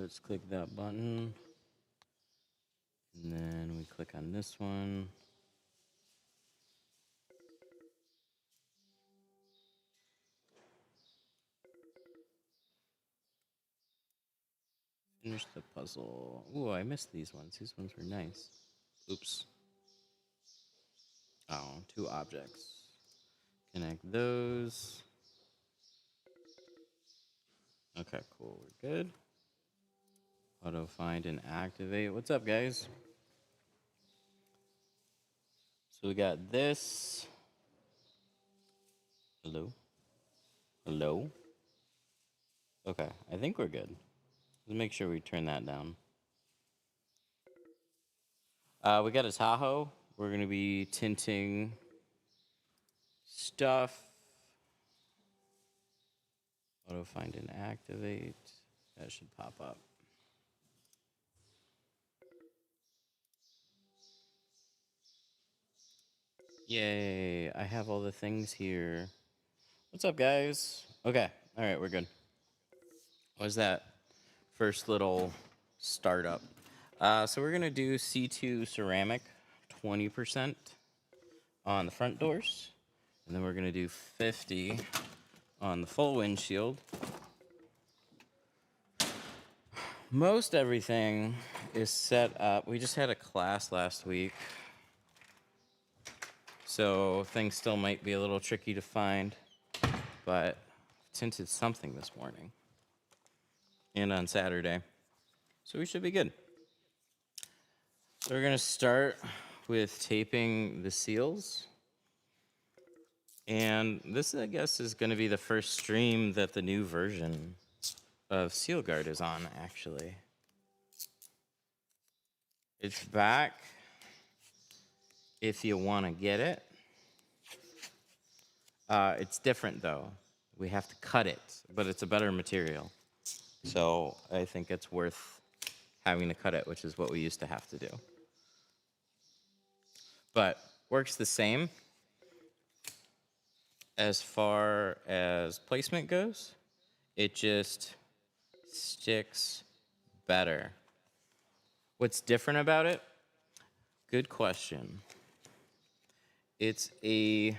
let's click that button. And then we click on this one. Finish the puzzle. Ooh, I missed these ones. These ones were nice. Oops. Oh, 2 objects. Connect those. Okay, cool. We're good. Auto find and activate. What's up, guys? So we got this. Hello? Hello? Okay, I think we're good. Let's make sure we turn that down. We got a Tahoe. We're going to be tinting stuff. Auto find and activate. That should pop up. Yay, I have all the things here. What's up, guys? Okay, all right, we're good. What was that first little startup? So we're gonna do C2 ceramic, 20% on the front doors, and then we're gonna do 50 on the full windshield. Most everything is set up. We just had a class last week, so things still might be a little tricky to find, but tinted something this morning and on Saturday, so we should be good. So we're gonna start with taping the seals, and this, I guess, is gonna be the first stream that the new version of Seal Guard is on, actually. It's back if you want to get it. It's different, though. We have to cut it, but it's a better material. So I think it's worth having to cut it, which is what we used to have to do. But works the same as far as placement goes. It just sticks better. What's different about it? Good question. It's a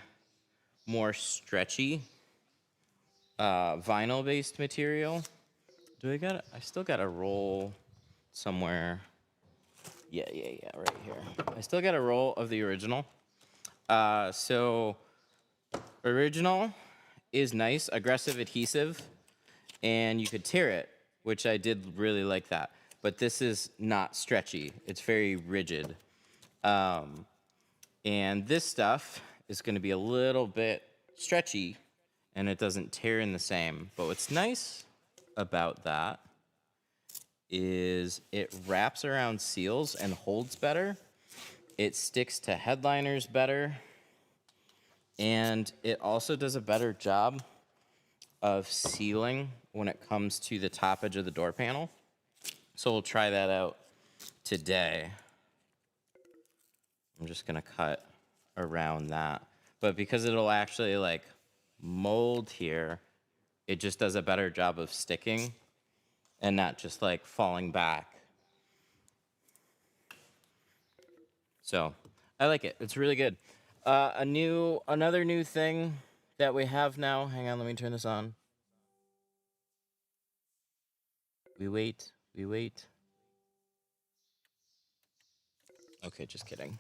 more stretchy vinyl-based material. I still got a roll somewhere. Yeah, right here. I still got a roll of the original. So original is nice, aggressive adhesive, and you could tear it, which I did really like that. But this is not stretchy. It's very rigid. And this stuff is going to be a little bit stretchy, and it doesn't tear in the same. But what's nice about that is it wraps around seals and holds better. It sticks to headliners better. And it also does a better job of sealing when it comes to the top edge of the door panel. So we'll try that out today. I'm just gonna cut around that. But because it'll actually like mold here, it just does a better job of sticking and not just like falling back. So I like it. It's really good. Another new thing that we have now. Hang on, let me turn this on. We wait. Okay, just kidding.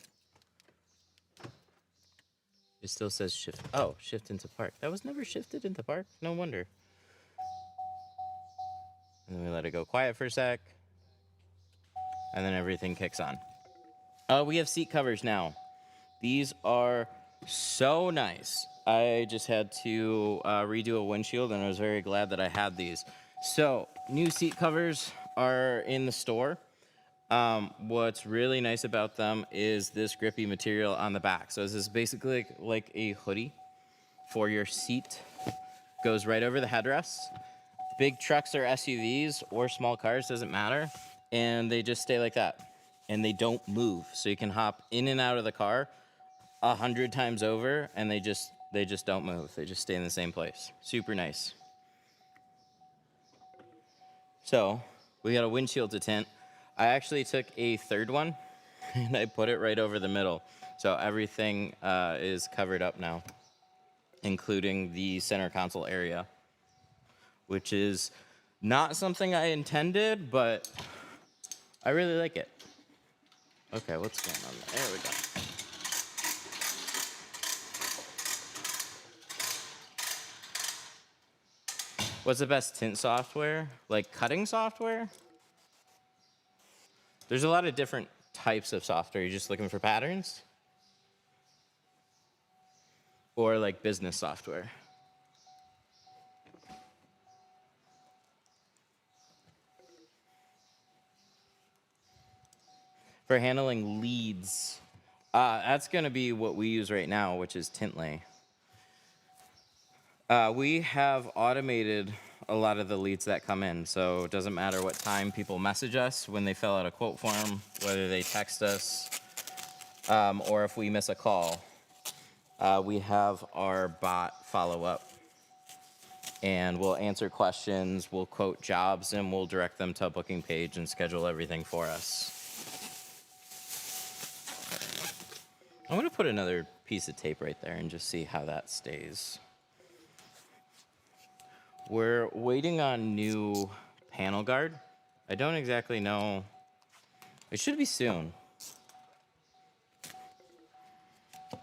It still says shift. Oh, shift into park. That was never shifted into park? No wonder. And then we let it go quiet for a sec. And then everything kicks on. We have seat covers now. These are so nice. I just had to redo a windshield, and I was very glad that I had these. So, new seat covers are in the store. What's really nice about them is this grippy material on the back. So this is basically like a hoodie for your seat. Goes right over the headrest. Big trucks or SUVs or small cars, doesn't matter. And they just stay like that. And they don't move. So you can hop in and out of the car 100 times over, and they just don't move. They just stay in the same place. Super nice. So We got a windshield to tint. I actually took a third one and I put it right over the middle. So everything is covered up now, including the center console area, which is not something I intended, but I really like it. Okay, what's going on there? There we go. What's the best tint software? Like cutting software? There's a lot of different types of software. You're just looking for patterns? Or like business software? For handling leads, that's going to be what we use right now, which is Tintly. We have automated a lot of the leads that come in, so it doesn't matter what time people message us when they fill out a quote form, whether they text us, or if we miss a call. We have our bot follow up, and we'll answer questions, we'll quote jobs, and we'll direct them to a booking page and schedule everything for us. I'm going to put another piece of tape right there and just see how that stays. We're waiting on new panel guard. I don't exactly know. It should be soon.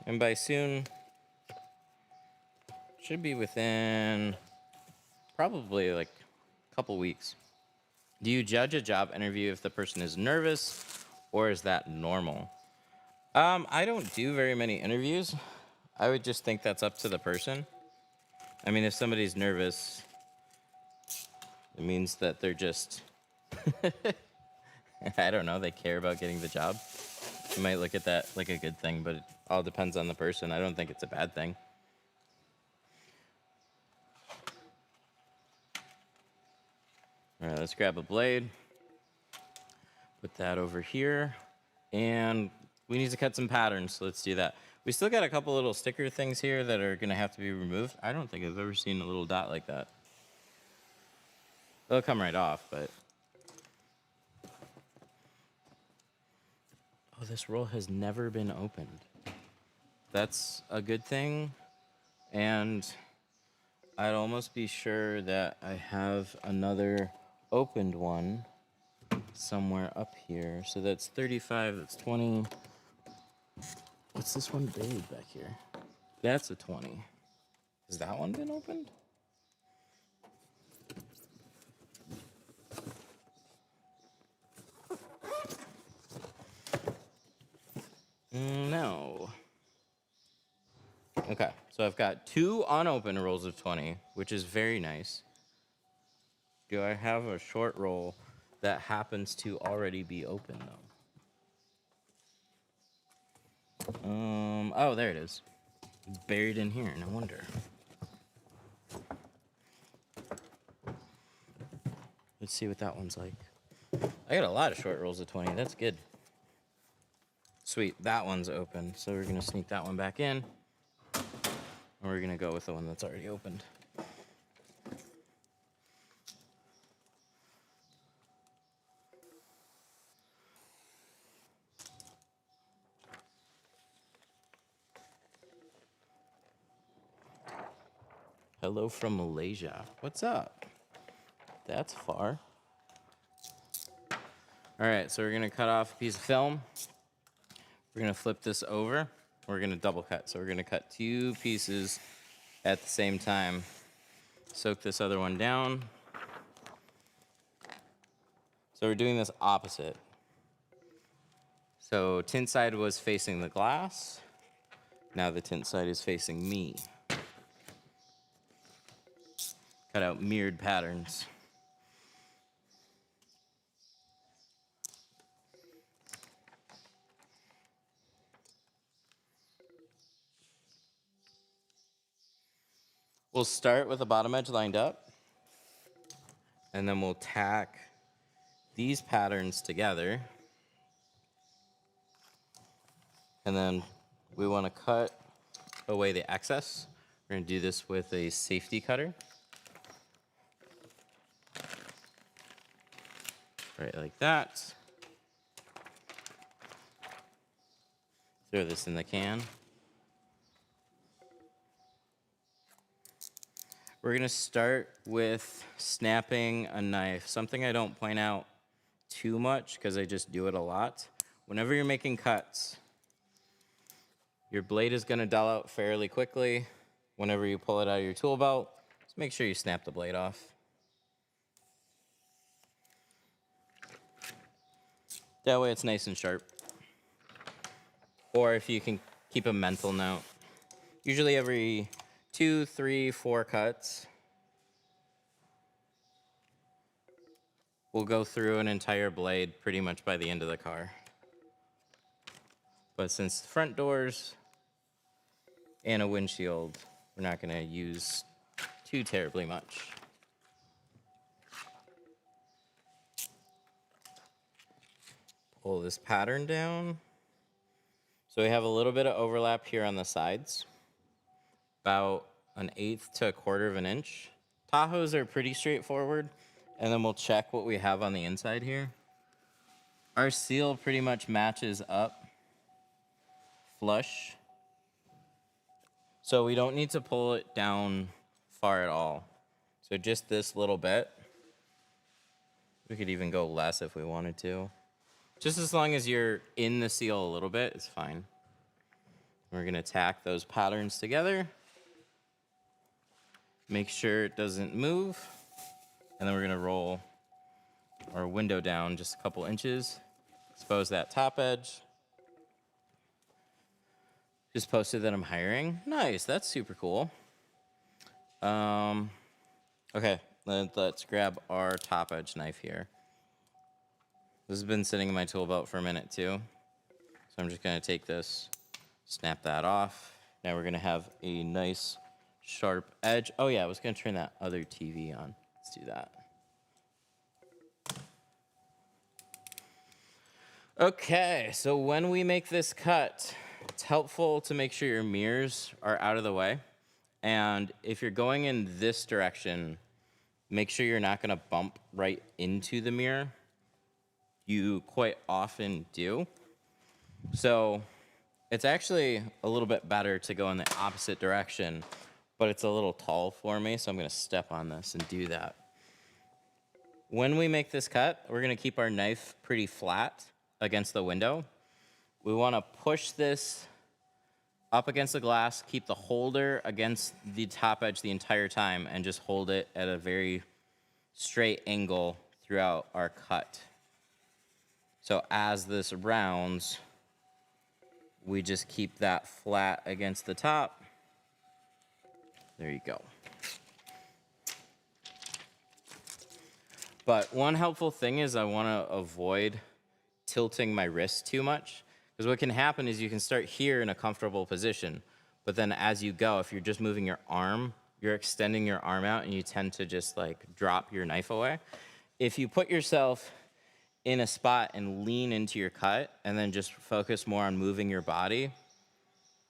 And by soon, should be within probably like a couple weeks. Do you judge a job interview if the person is nervous, or is that normal? I don't do very many interviews. I would just think that's up to the person. I mean, if somebody's nervous, it means that they're just, I don't know, they care about getting the job. You might look at that like a good thing, but it all depends on the person. I don't think it's a bad thing. All right, let's grab a blade. Put that over here. And we need to cut some patterns, so let's do that. We still got a couple little sticker things here that are gonna have to be removed. I don't think I've ever seen a little dot like that. They'll come right off, but. Oh, this roll has never been opened. That's a good thing. And I'd almost be sure that I have another opened one somewhere up here. So that's 35, that's 20. What's this one big back here? That's a 20. Has that one been opened? No. Okay, so I've got 2 unopened rolls of 20, which is very nice. Do I have a short roll that happens to already be open, though? Oh, there it is. It's buried in here, no wonder. Let's see what that one's like. I got a lot of short rolls of 20, that's good. Sweet, that one's open, so we're gonna sneak that one back in. And we're gonna go with the one that's already opened. Hello from Malaysia. What's up? That's far. All right, so we're gonna cut off a piece of film. We're gonna flip this over. We're gonna double cut. So we're gonna cut 2 pieces at the same time. Soak this other one down. So we're doing this opposite. So tint side was facing the glass. Now the tint side is facing me. Cut out mirrored patterns. We'll start with the bottom edge lined up, and then we'll tack these patterns together. And then we want to cut away the excess. We're going to do this with a safety cutter. Right like that. Throw this in the can. We're gonna start with snapping a knife. Something I don't point out too much because I just do it a lot. Whenever you're making cuts, your blade is gonna dull out fairly quickly. Whenever you pull it out of your tool belt, just make sure you snap the blade off. That way it's nice and sharp. Or if you can keep a mental note. Usually every 2, 3, 4 cuts, we'll go through an entire blade pretty much by the end of the car. But since the front doors and a windshield, we're not gonna use too terribly much. Pull this pattern down. So we have a little bit of overlap here on the sides, about 1/8 to 1/4 of an inch. Tahoes are pretty straightforward, and then we'll check what we have on the inside here. Our seal pretty much matches up flush, so we don't need to pull it down far at all. So just this little bit. We could even go less if we wanted to. Just as long as you're in the seal a little bit, it's fine. We're gonna tack those patterns together. Make sure it doesn't move. And then we're gonna roll our window down just a couple inches. Expose that top edge. Just posted that I'm hiring. Nice, that's super cool. Okay, let's grab our top edge knife here. This has been sitting in my tool belt for a minute too. So I'm just gonna take this, snap that off. Now we're gonna have a nice sharp edge. Oh yeah, I was gonna turn that other TV on. Let's do that. Okay, so when we make this cut, it's helpful to make sure your mirrors are out of the way. And if you're going in this direction, make sure you're not gonna bump right into the mirror. You quite often do. So it's actually a little bit better to go in the opposite direction, but it's a little tall for me, so I'm gonna step on this and do that. When we make this cut, we're gonna keep our knife pretty flat against the window. We wanna push this up against the glass, keep the holder against the top edge the entire time, and just hold it at a very straight angle throughout our cut. So as this rounds, we just keep that flat against the top. There you go. But one helpful thing is I want to avoid tilting my wrist too much, because what can happen is you can start here in a comfortable position, but then as you go, if you're just moving your arm, you're extending your arm out and you tend to just like drop your knife away. If you put yourself in a spot and lean into your cut and then just focus more on moving your body,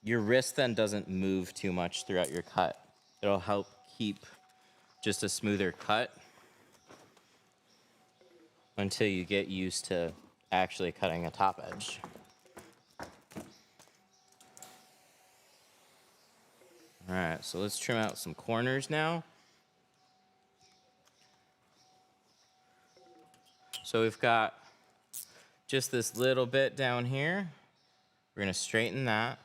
your wrist then doesn't move too much throughout your cut. It'll help keep just a smoother cut until you get used to actually cutting a top edge. All right, so let's trim out some corners now. So we've got just this little bit down here. We're gonna straighten that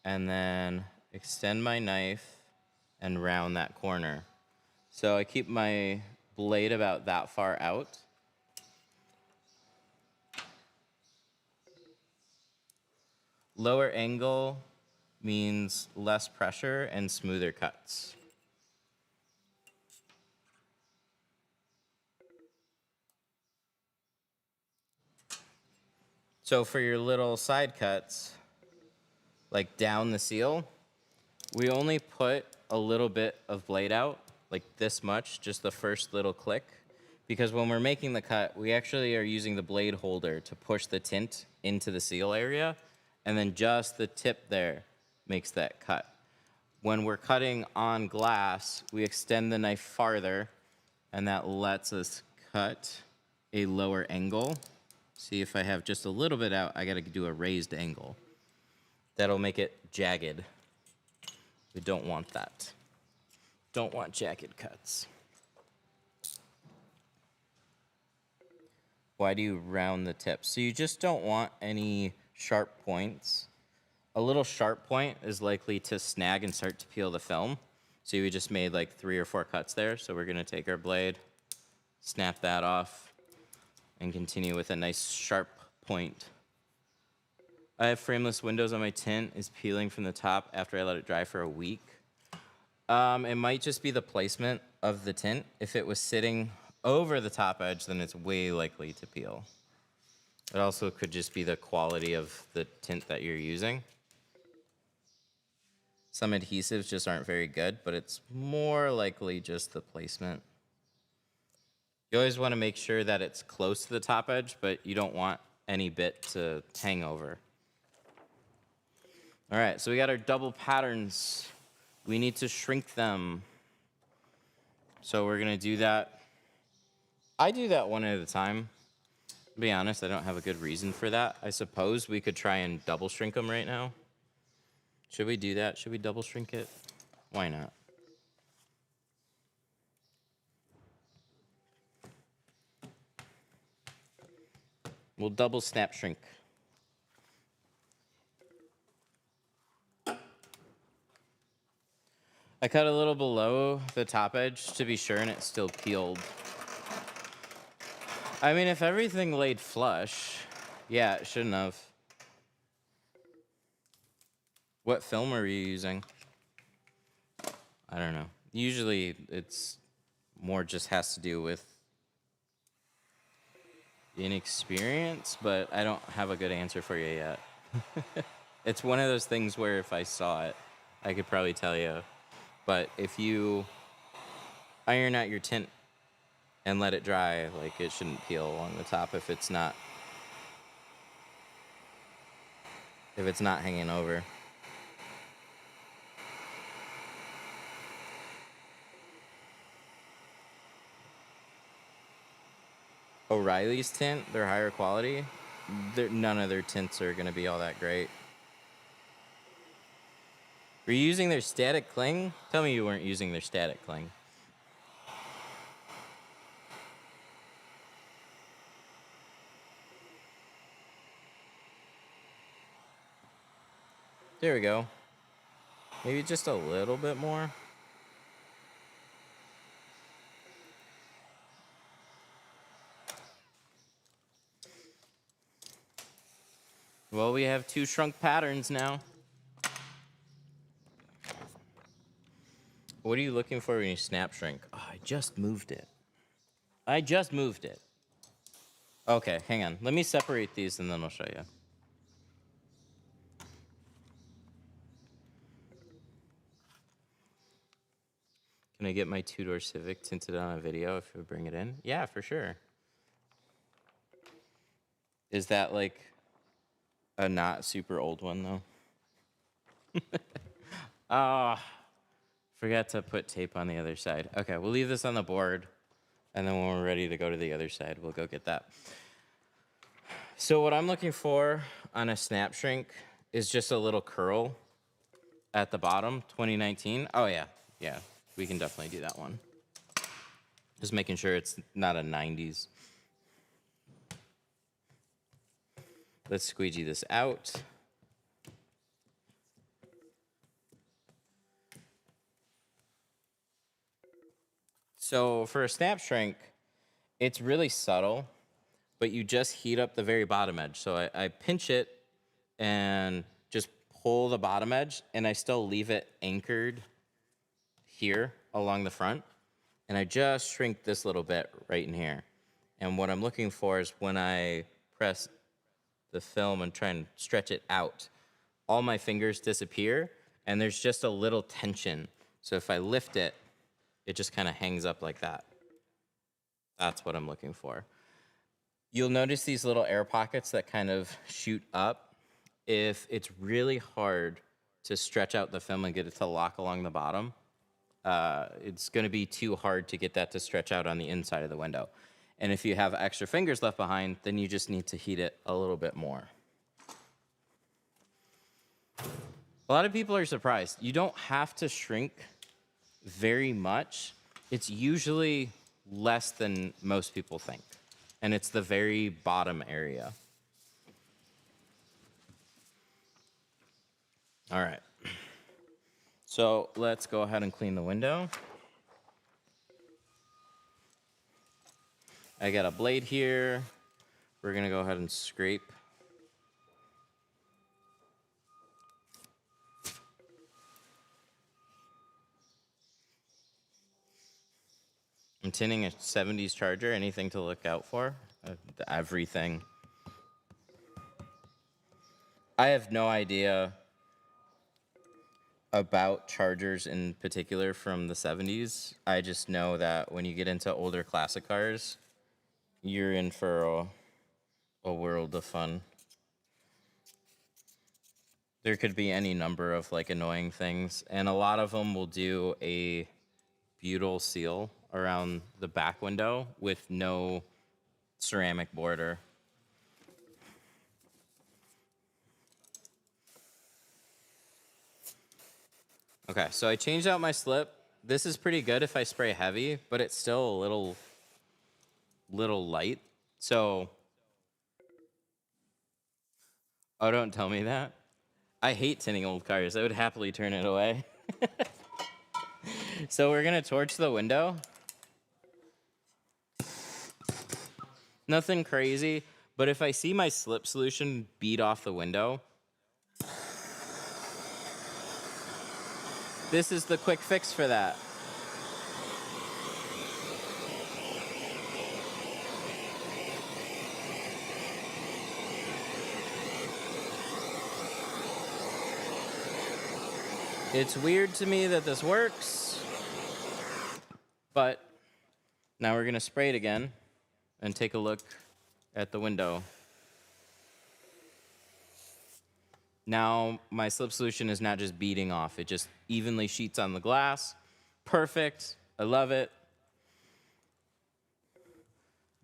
and then extend my knife and round that corner. So I keep my blade about that far out. Lower angle means less pressure and smoother cuts. So for your little side cuts, like down the seal, we only put a little bit of blade out, like this much, just the first little click, because when we're making the cut, we actually are using the blade holder to push the tint into the seal area, and then just the tip there makes that cut. When we're cutting on glass, we extend the knife farther, and that lets us cut a lower angle. See if I have just a little bit out, I gotta do a raised angle. That'll make it jagged. We don't want that. Don't want jagged cuts. Why do you round the tips? So you just don't want any sharp points. A little sharp point is likely to snag and start to peel the film. So we just made like 3 or 4 cuts there. So we're gonna take our blade, snap that off, and continue with a nice sharp point. I have frameless windows on my tint. Is peeling from the top after I let it dry for a week. It might just be the placement of the tint. If it was sitting over the top edge, then it's way likely to peel. It also could just be the quality of the tint that you're using. Some adhesives just aren't very good, but it's more likely just the placement. You always want to make sure that it's close to the top edge, but you don't want any bit to hang over. All right, so we got our double patterns. We need to shrink them. So we're gonna do that. I do that one at a time. To be honest, I don't have a good reason for that. I suppose we could try and double shrink them right now. Should we do that? Should we double shrink it? Why not? We'll double snap shrink. I cut a little below the top edge to be sure, and it still peeled. I mean, if everything laid flush, yeah, it shouldn't have. What film are you using? I don't know. Usually it's more just has to do with inexperience, but I don't have a good answer for you yet. It's one of those things where if I saw it, I could probably tell you. But if you iron out your tint and let it dry, like it shouldn't peel along the top if it's not hanging over. O'Reilly's tint, they're higher quality. None of their tints are gonna be all that great. Were you using their static cling? Tell me you weren't using their static cling. There we go. Maybe just a little bit more. Well, we have 2 shrunk patterns now. What are you looking for when you snap shrink? Oh, I just moved it. Okay, hang on. Let me separate these and then I'll show you. Can I get my 2-door Civic tinted on a video if we bring it in? Yeah, for sure. Is that like a not super old one though? Forgot to put tape on the other side. Okay, we'll leave this on the board, and then when we're ready to go to the other side, we'll go get that. So what I'm looking for on a snap shrink is just a little curl at the bottom, 2019. Oh yeah, we can definitely do that one. Just making sure it's not a 90s. Let's squeegee this out. So for a snap shrink, it's really subtle, but you just heat up the very bottom edge. So I pinch it and just pull the bottom edge, and I still leave it anchored here along the front. And I just shrink this little bit right in here. And what I'm looking for is when I press the film and try and stretch it out, all my fingers disappear, and there's just a little tension. So if I lift it, it just kind of hangs up like that. That's what I'm looking for. You'll notice these little air pockets that kind of shoot up. If it's really hard to stretch out the film and get it to lock along the bottom, it's gonna be too hard to get that to stretch out on the inside of the window. And if you have extra fingers left behind, then you just need to heat it a little bit more. A lot of people are surprised. You don't have to shrink very much. It's usually less than most people think. And it's the very bottom area. All right. So let's go ahead and clean the window. I got a blade here. We're gonna go ahead and scrape. I'm tinting a 70s Charger. Anything to look out for? Everything. I have no idea about Chargers in particular from the 70s. I just know that when you get into older classic cars, you're in for a world of fun. There could be any number of like annoying things, and a lot of them will do a butyl seal around the back window with no ceramic border. Okay, so I changed out my slip. This is pretty good if I spray heavy, but it's still a little light. So, oh, don't tell me that. I hate tinting old cars. I would happily turn it away. So we're gonna torch the window. Nothing crazy, but if I see my slip solution bead off the window, this is the quick fix for that. It's weird to me that this works, but now we're gonna spray it again and take a look at the window. Now my slip solution is not just beading off, it just evenly sheets on the glass. Perfect, I love it.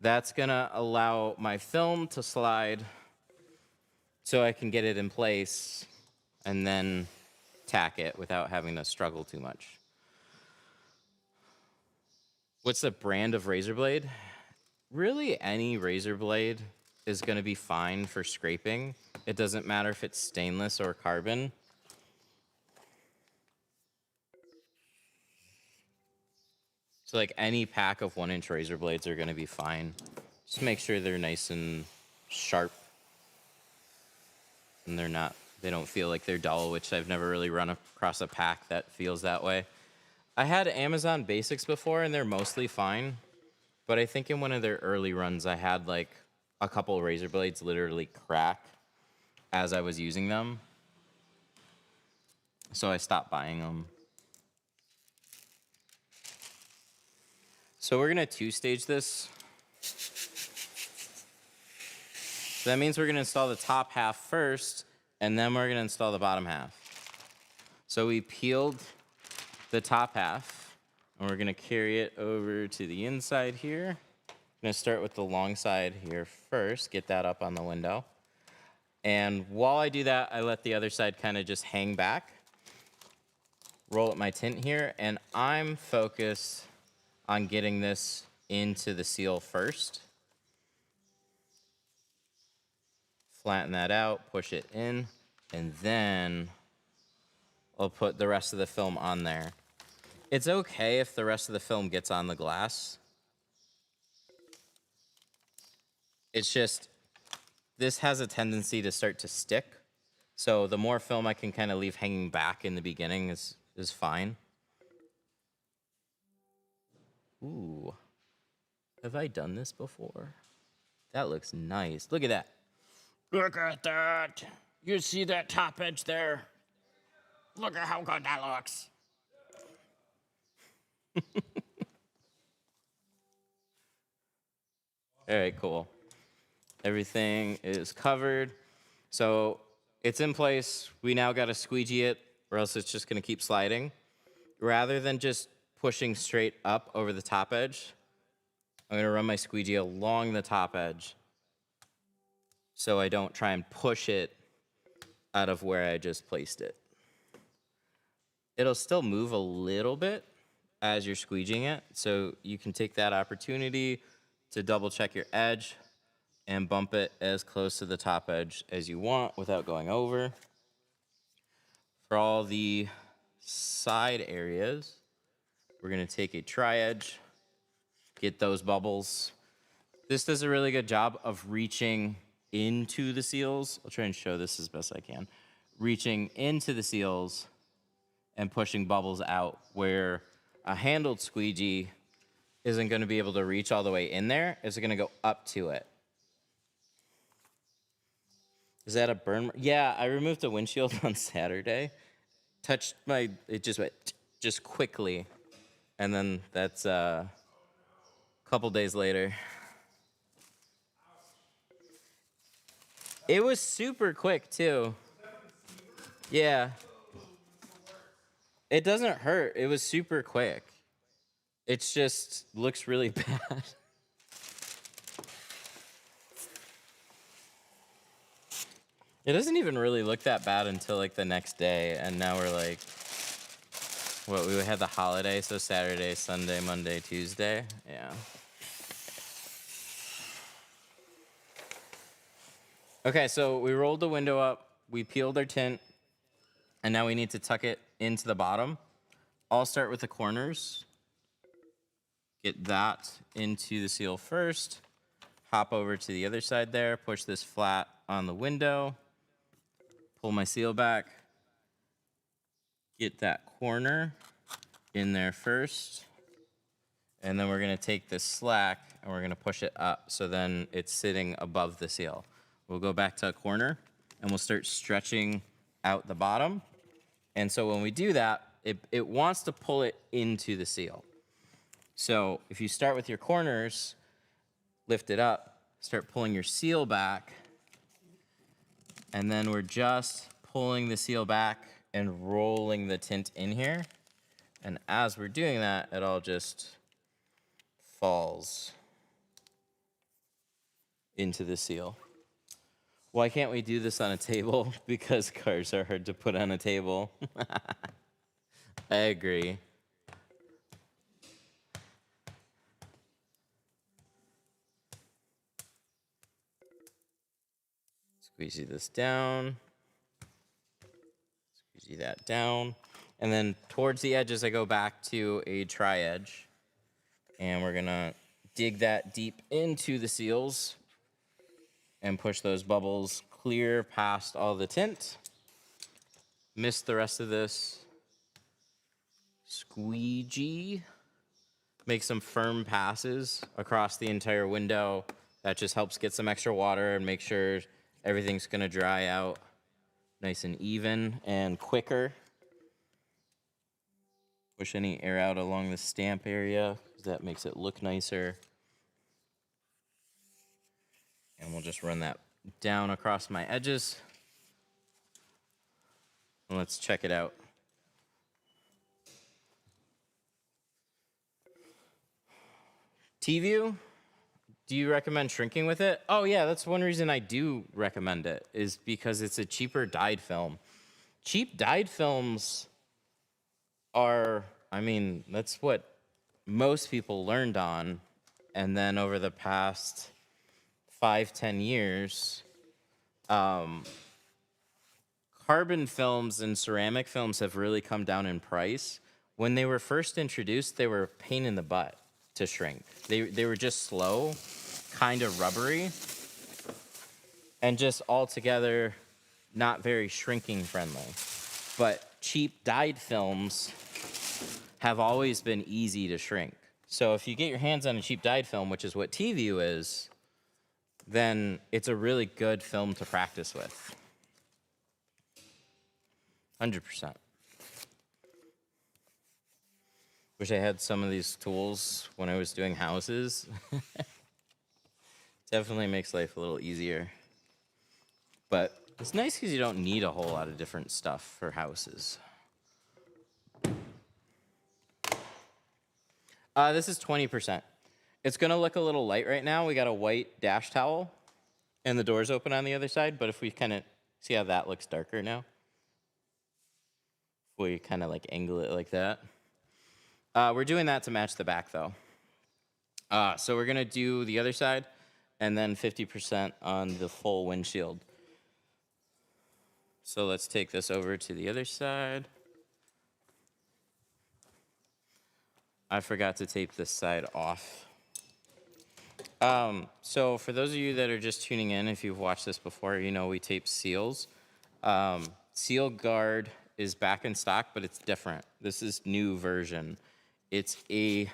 That's gonna allow my film to slide so I can get it in place and then tack it without having to struggle too much. What's the brand of razor blade? Really, any razor blade is going to be fine for scraping. It doesn't matter if it's stainless or carbon. So like any pack of 1-inch razor blades are going to be fine. Just make sure they're nice and sharp. And they don't feel like they're dull, which I've never really run across a pack that feels that way. I had Amazon Basics before, and they're mostly fine. But I think in one of their early runs, I had like a couple razor blades literally crack as I was using them. So I stopped buying them. So we're gonna 2-stage this. So that means we're gonna install the top half first, and then we're gonna install the bottom half. So we peeled the top half, and we're gonna carry it over to the inside here. I'm gonna start with the long side here first, get that up on the window. And while I do that, I let the other side kind of just hang back. Roll up my tint here, and I'm focused on getting this into the seal first. Flatten that out, push it in, and then I'll put the rest of the film on there. It's okay if the rest of the film gets on the glass. It's just, this has a tendency to start to stick. So the more film I can kind of leave hanging back in the beginning is fine. Ooh, have I done this before? That looks nice. Look at that. Look at that. You see that top edge there? Look at how good that looks. All right, cool. Everything is covered. So it's in place. We now got to squeegee it, or else it's just going to keep sliding. Rather than just pushing straight up over the top edge, I'm going to run my squeegee along the top edge so I don't try and push it out of where I just placed it. It'll still move a little bit as you're squeegeeing it, so you can take that opportunity to double check your edge and bump it as close to the top edge as you want without going over. For all the side areas, we're going to take a tri-edge, get those bubbles. This does a really good job of reaching into the seals. I'll try and show this as best I can. Reaching into the seals and pushing bubbles out, where a handled squeegee isn't going to be able to reach all the way in there. It's going to go up to it. Is that a burn? Yeah, I removed the windshield on Saturday. Touched it just went just quickly. And then that's a couple days later. It was super quick too. Yeah. It doesn't hurt. It was super quick. It just looks really bad. It doesn't even really look that bad until like the next day, and now we're like, what, we had the holiday, so Saturday, Sunday, Monday, Tuesday. Yeah. Okay, so we rolled the window up, we peeled our tint, and now we need to tuck it into the bottom. I'll start with the corners. Get that into the seal first. Hop over to the other side there, push this flat on the window. Pull my seal back. Get that corner in there first. And then we're gonna take this slack and we're gonna push it up so then it's sitting above the seal. We'll go back to a corner and we'll start stretching out the bottom. And so when we do that, it wants to pull it into the seal. So if you start with your corners, lift it up, start pulling your seal back, and then we're just pulling the seal back and rolling the tint in here. And as we're doing that, it all just falls into the seal. Why can't we do this on a table? Because cars are hard to put on a table. I agree. Squeegee this down. Squeegee that down. And then towards the edges, I go back to a tri-edge. And we're gonna dig that deep into the seals and push those bubbles clear past all the tint. Miss the rest of this. Squeegee. Make some firm passes across the entire window. That just helps get some extra water and make sure everything's gonna dry out nice and even and quicker. Push any air out along the stamp area, because that makes it look nicer. And we'll just run that down across my edges. And let's check it out. T-View, do you recommend shrinking with it? Oh yeah, that's one reason I do recommend it, is because it's a cheaper dyed film. Cheap dyed films are, I mean, that's what most people learned on. And then over the past 5-10 years, carbon films and ceramic films have really come down in price. When they were first introduced, they were a pain in the butt to shrink. They were just slow, kind of rubbery, and just altogether not very shrinking friendly. But cheap dyed films have always been easy to shrink. So if you get your hands on a cheap dyed film, which is what T-View is, then it's a really good film to practice with. 100%. Wish I had some of these tools when I was doing houses. Definitely makes life a little easier. But it's nice because you don't need a whole lot of different stuff for houses. This is 20%. It's gonna look a little light right now. We got a white dash towel and the door's open on the other side, but if we kind of see how that looks darker now, if we kind of like angle it like that. We're doing that to match the back though. So we're gonna do the other side and then 50% on the full windshield. So let's take this over to the other side. I forgot to tape this side off. So for those of you that are just tuning in, if you've watched this before, you know we tape seals. Seal guard is back in stock, but it's different. This is new version. It's a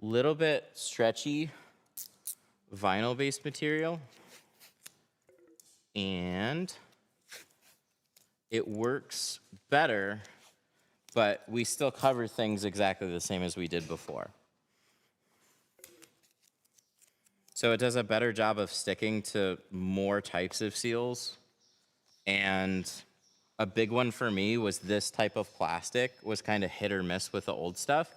little bit stretchy vinyl-based material, and it works better, but we still cover things exactly the same as we did before. So it does a better job of sticking to more types of seals. And a big one for me was this type of plastic was kind of hit or miss with the old stuff.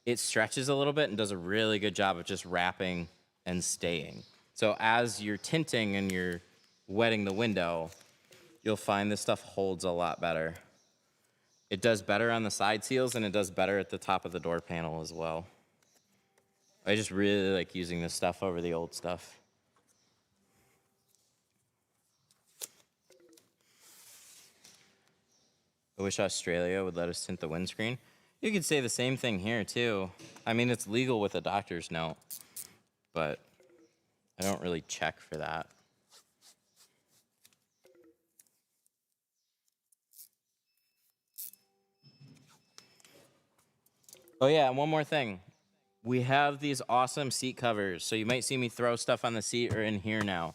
It stretches a little bit and does a really good job of just wrapping and staying. So as you're tinting and you're wetting the window, you'll find this stuff holds a lot better. It does better on the side seals, and it does better at the top of the door panel as well. I just really like using this stuff over the old stuff. I wish Australia would let us tint the windscreen. You could say the same thing here too. I mean, it's legal with a doctor's note, but I don't really check for that. Oh yeah, and one more thing. We have these awesome seat covers, so you might see me throw stuff on the seat or in here now.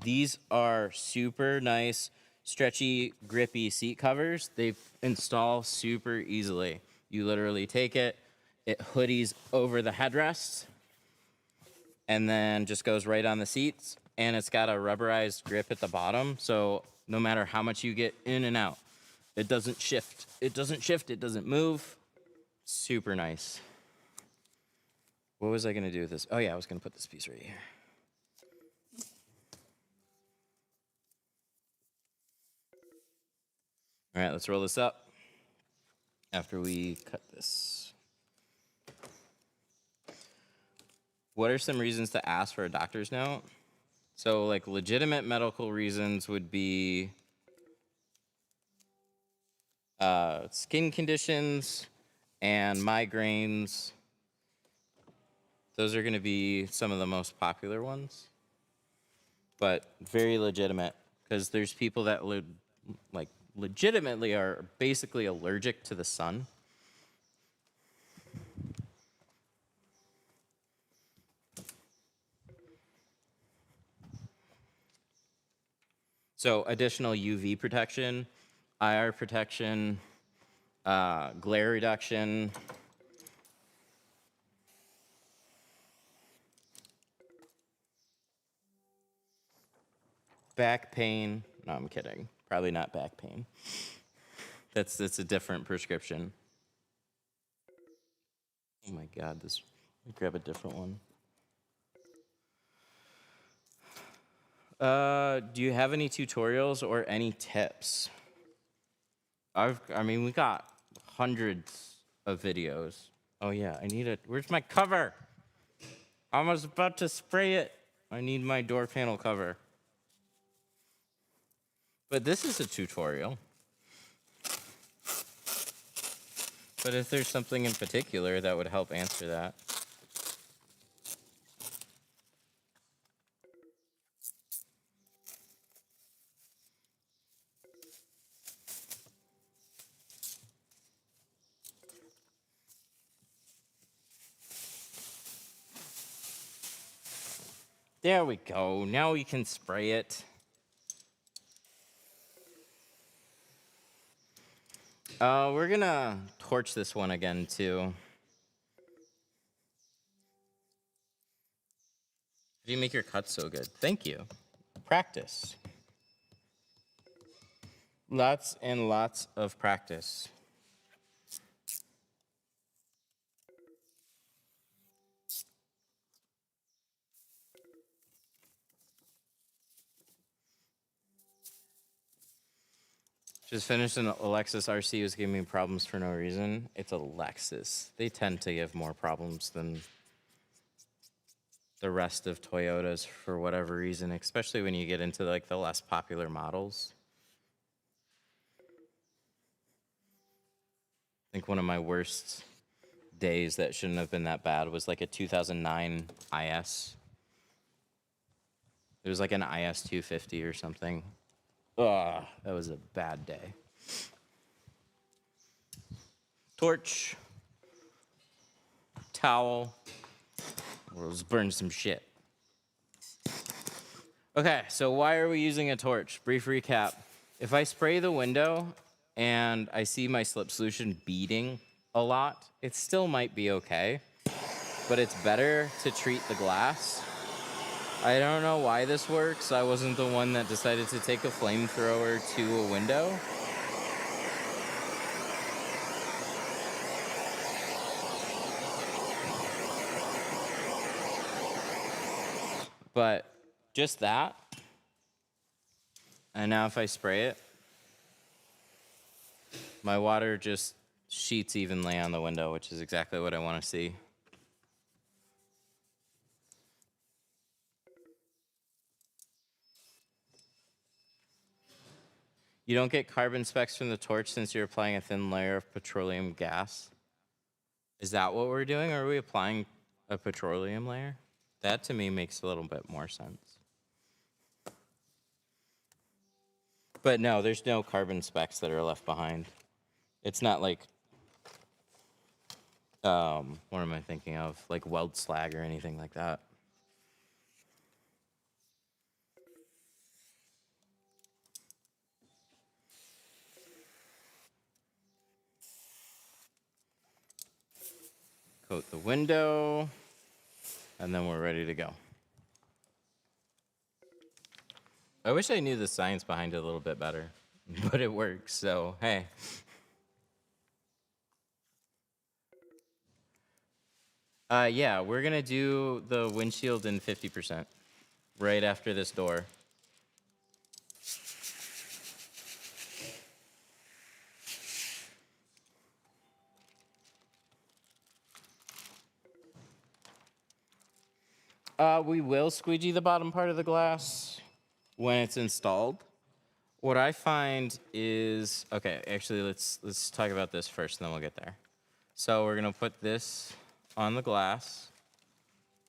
These are super nice, stretchy, grippy seat covers. They install super easily. You literally take it, it hoodies over the headrest, and then just goes right on the seats, and it's got a rubberized grip at the bottom, so no matter how much you get in and out, it doesn't shift. It doesn't shift, it doesn't move. Super nice. What was I gonna do with this? Oh yeah, I was gonna put this piece right here. All right, let's roll this up after we cut this. What are some reasons to ask for a doctor's note? So like legitimate medical reasons would be skin conditions and migraines. Those are gonna be some of the most popular ones, but very legitimate, because there's people that legitimately are basically allergic to the sun. So additional UV protection, IR protection, glare reduction. Back pain. No, I'm kidding. Probably not back pain. That's a different prescription. Oh my God, let me grab a different one. Do you have any tutorials or any tips? I mean, we got hundreds of videos. Oh yeah, I need it. Where's my cover? I was about to spray it. I need my door panel cover. But this is a tutorial. But if there's something in particular that would help answer that. There we go. Now we can spray it. We're gonna torch this one again too. How do you make your cuts so good? Thank you. Practice. Lots and lots of practice. Just finished an Lexus RC was giving me problems for no reason. It's a Lexus. They tend to give more problems than the rest of Toyotas for whatever reason, especially when you get into like the less popular models. I think one of my worst days that shouldn't have been that bad was like a 2009 IS. It was like an IS 250 or something. Ugh, that was a bad day. Torch. Towel. Let's burn some shit. Okay, so why are we using a torch? Brief recap. If I spray the window and I see my slip solution beading a lot, it still might be okay, but it's better to treat the glass. I don't know why this works. I wasn't the one that decided to take a flamethrower to a window. But just that. And now if I spray it, my water just sheets evenly on the window, which is exactly what I want to see. You don't get carbon specks from the torch since you're applying a thin layer of petroleum gas. Is that what we're doing? Or are we applying a petroleum layer? That to me makes a little bit more sense. But no, there's no carbon specks that are left behind. It's not like, what am I thinking of? Like weld slag or anything like that. Coat the window, and then we're ready to go. I wish I knew the science behind it a little bit better, but it works, so hey. Yeah, we're gonna do the windshield in 50% right after this door. We will squeegee the bottom part of the glass when it's installed. What I find is, okay, actually let's talk about this first and then we'll get there. So we're gonna put this on the glass,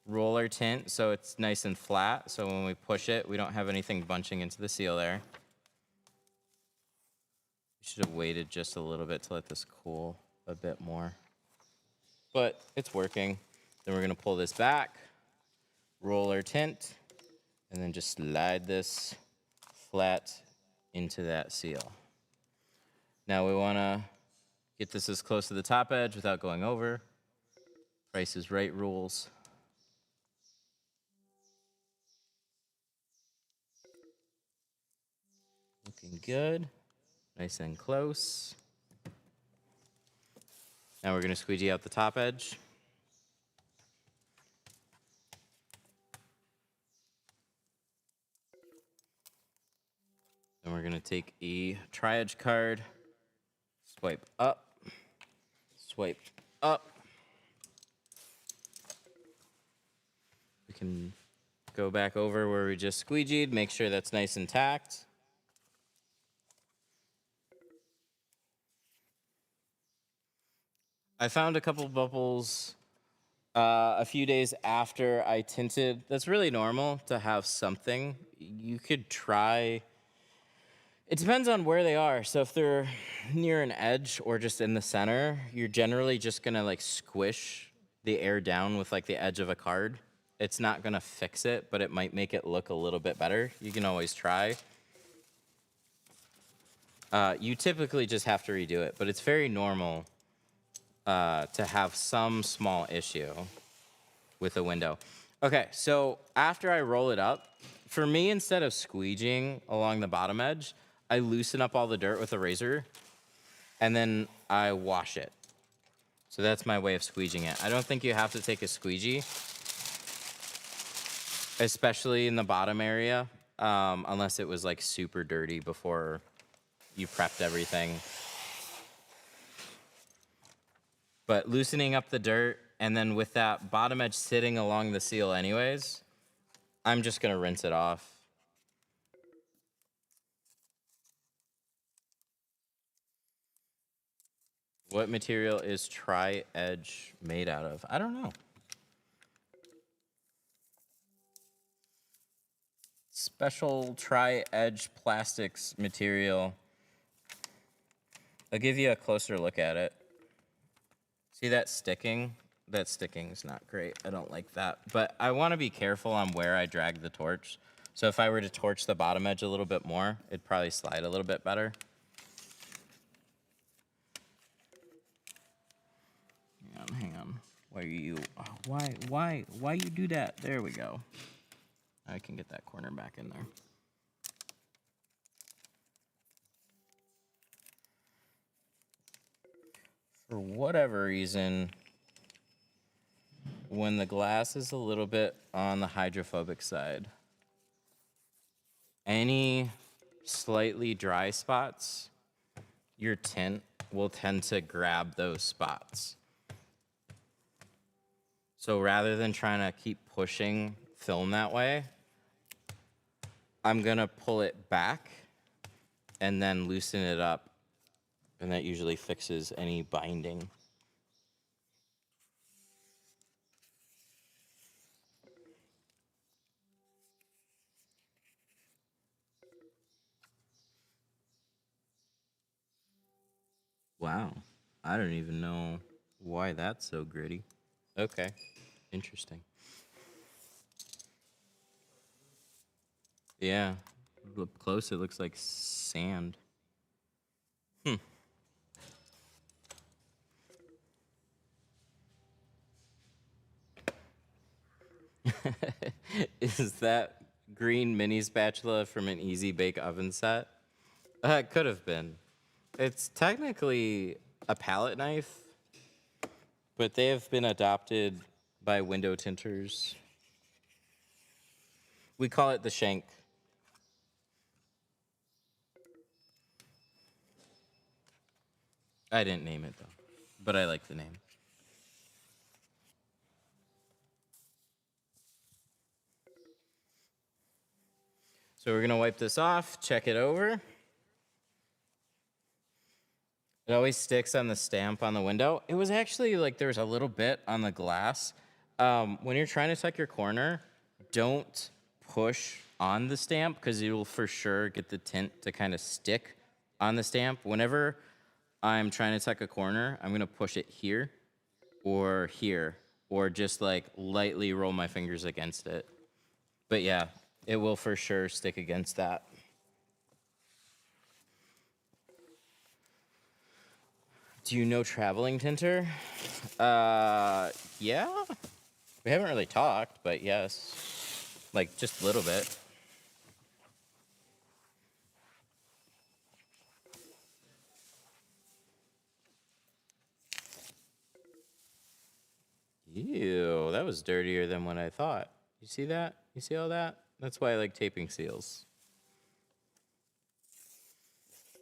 roll our tint so it's nice and flat, so when we push it, we don't have anything bunching into the seal there. We should have waited just a little bit to let this cool a bit more. But it's working. Then we're gonna pull this back, roll our tint, and then just slide this flat into that seal. Now we wanna get this as close to the top edge without going over. Price is Right rules. Looking good, nice and close. Now we're gonna squeegee out the top edge. Then we're gonna take a tri-edge card, swipe up, swipe up. We can go back over where we just squeegeed, make sure that's nice and tacked. I found a couple bubbles a few days after I tinted. That's really normal to have something. You could try. It depends on where they are. So if they're near an edge or just in the center, you're generally just gonna like squish the air down with like the edge of a card. It's not gonna fix it, but it might make it look a little bit better. You can always try. You typically just have to redo it, but it's very normal to have some small issue with a window. Okay, so after I roll it up, for me, instead of squeegeeing along the bottom edge, I loosen up all the dirt with a razor, and then I wash it. So that's my way of squeegeeing it. I don't think you have to take a squeegee, especially in the bottom area, unless it was like super dirty before you prepped everything. But loosening up the dirt, and then with that bottom edge sitting along the seal anyways, I'm just gonna rinse it off. What material is tri-edge made out of? I don't know. Special tri-edge plastics material. I'll give you a closer look at it. See that sticking? That sticking is not great. I don't like that. But I want to be careful on where I drag the torch. So if I were to torch the bottom edge a little bit more, it'd probably slide a little bit better. Hang on. Why you do that? There we go. I can get that corner back in there. For whatever reason, when the glass is a little bit on the hydrophobic side, any slightly dry spots, your tint will tend to grab those spots. So rather than trying to keep pushing film that way, I'm gonna pull it back and then loosen it up, and that usually fixes any binding. Wow, I don't even know why that's so gritty. Okay, interesting. Yeah, up close it looks like sand. Is that green mini spatula from an Easy Bake Oven set? It could have been. It's technically a palette knife, but they have been adopted by window tinters. We call it the shank. I didn't name it though, but I like the name. So we're gonna wipe this off, check it over. It always sticks on the stamp on the window. It was actually like there was a little bit on the glass. When you're trying to tuck your corner, don't push on the stamp because you'll for sure get the tint to kind of stick on the stamp. Whenever I'm trying to tuck a corner, I'm gonna push it here, or just like lightly roll my fingers against it. But yeah, it will for sure stick against that. Do you know Traveling Tinter? Yeah. We haven't really talked, but yes. Like, just a little bit. Ew, that was dirtier than what I thought. You see that? You see all that? That's why I like taping seals.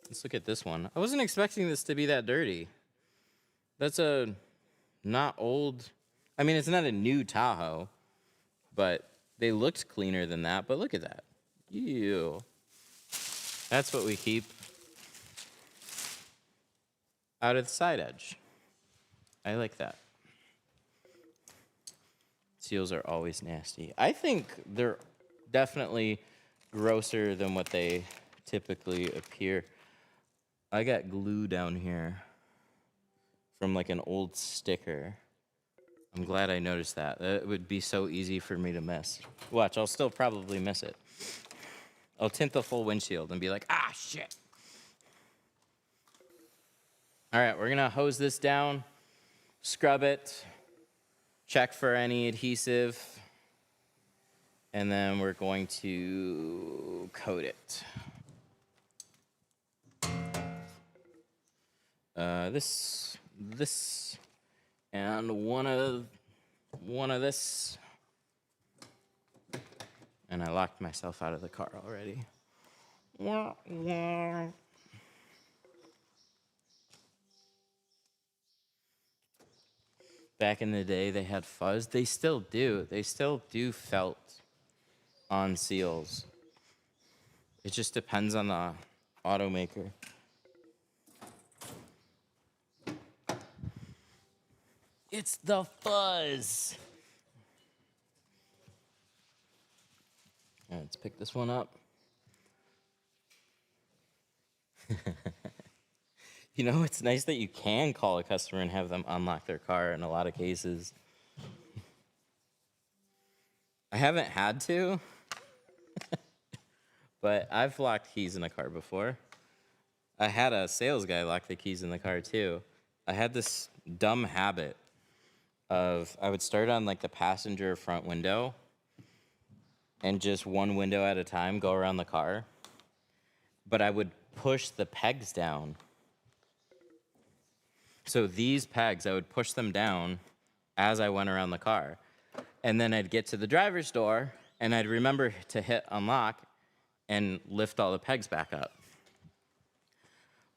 Let's look at this one. I wasn't expecting this to be that dirty. That's a not old. I mean, it's not a new Tahoe, but they looked cleaner than that. But look at that. Ew. That's what we keep out of the side edge. I like that. Seals are always nasty. I think they're definitely grosser than what they typically appear. I got glue down here from like an old sticker. I'm glad I noticed that. It would be so easy for me to miss. Watch, I'll still probably miss it. I'll tint the full windshield and be like, ah, shit. All right, we're gonna hose this down, scrub it, check for any adhesive, and then we're going to coat it. This, and one of this. And I locked myself out of the car already. Back in the day, they had fuzz. They still do. They still do felt on seals. It just depends on the automaker. It's the fuzz. All right, let's pick this one up. You know, it's nice that you can call a customer and have them unlock their car in a lot of cases. I haven't had to, but I've locked keys in a car before. I had a sales guy lock the keys in the car too. I had this dumb habit of I would start on like the passenger front window and just one window at a time go around the car. But I would push the pegs down. So these pegs, I would push them down as I went around the car. And then I'd get to the driver's door, and I'd remember to hit unlock and lift all the pegs back up.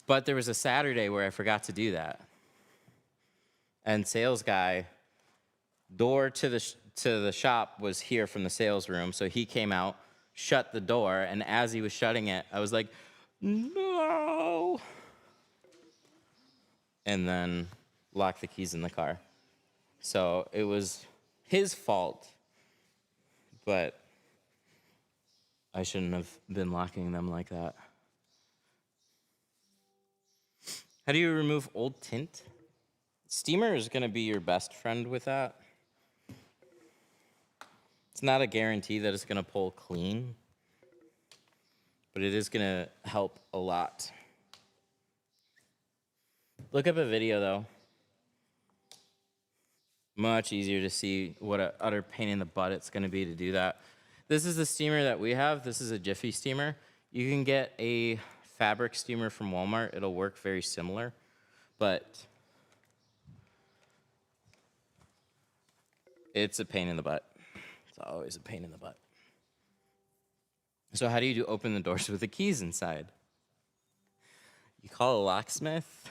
But there was a Saturday where I forgot to do that. And sales guy, door to the shop was here from the sales room, so he came out, shut the door, and as he was shutting it, I was like, no! And then locked the keys in the car. So it was his fault, but I shouldn't have been locking them like that. How do you remove old tint? Steamer is going to be your best friend with that. It's not a guarantee that it's going to pull clean, but it is going to help a lot. Look up a video, though. Much easier to see what an utter pain in the butt it's going to be to do that. This is the steamer that we have. This is a Jiffy steamer. You can get a fabric steamer from Walmart. It'll work very similar, but it's a pain in the butt. It's always a pain in the butt. So how do you open the doors with the keys inside? You call a locksmith,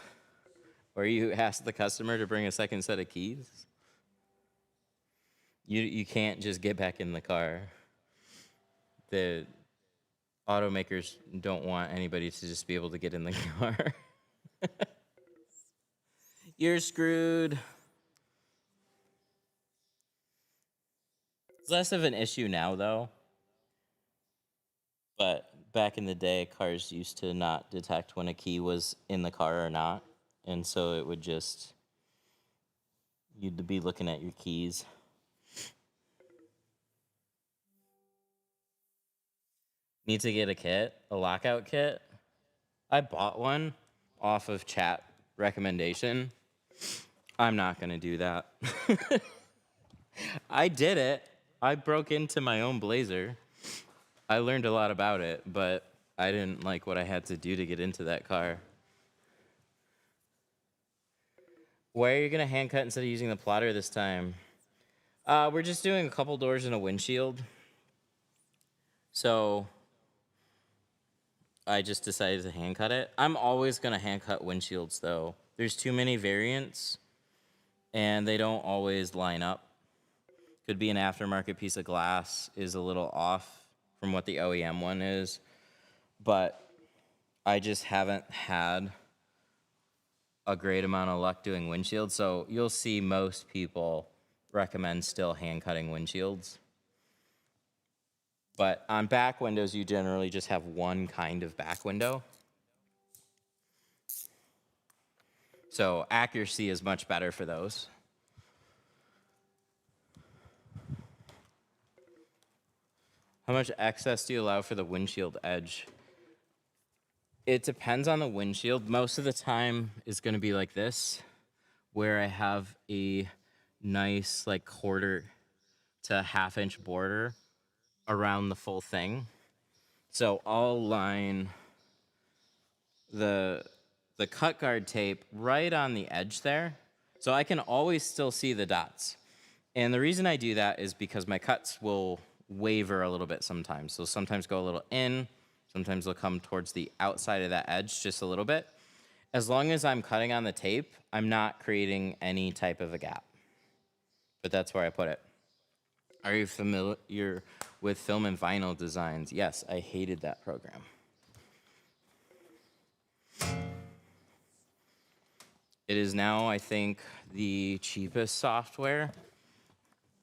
or you ask the customer to bring a second set of keys. You can't just get back in the car. The automakers don't want anybody to just be able to get in the car. You're screwed. It's less of an issue now, though. But back in the day, cars used to not detect when a key was in the car or not. And so it would just, you'd be looking at your keys. Need to get a kit, a lockout kit. I bought one off of chat recommendation. I'm not going to do that. I did it. I broke into my own Blazer. I learned a lot about it, but I didn't like what I had to do to get into that car. Why are you going to hand cut instead of using the plotter this time? We're just doing a couple doors and a windshield. So I just decided to hand cut it. I'm always going to hand cut windshields, though. There's too many variants, and they don't always line up. Could be an aftermarket piece of glass is a little off from what the OEM one is, but I just haven't had a great amount of luck doing windshields, so you'll see most people recommend still hand cutting windshields. But on back windows, you generally just have one kind of back window. So accuracy is much better for those. How much excess do you allow for the windshield edge? It depends on the windshield. Most of the time is going to be like this, where I have a nice like quarter to half-inch border around the full thing. So I'll line the cut guard tape right on the edge there, so I can always still see the dots. And the reason I do that is because my cuts will waver a little bit sometimes. So sometimes go a little in, sometimes they'll come towards the outside of that edge just a little bit. As long as I'm cutting on the tape, I'm not creating any type of a gap. but that's where I put it. Are you familiar with film and vinyl designs? Yes, I hated that program. It is now, I think, the cheapest software.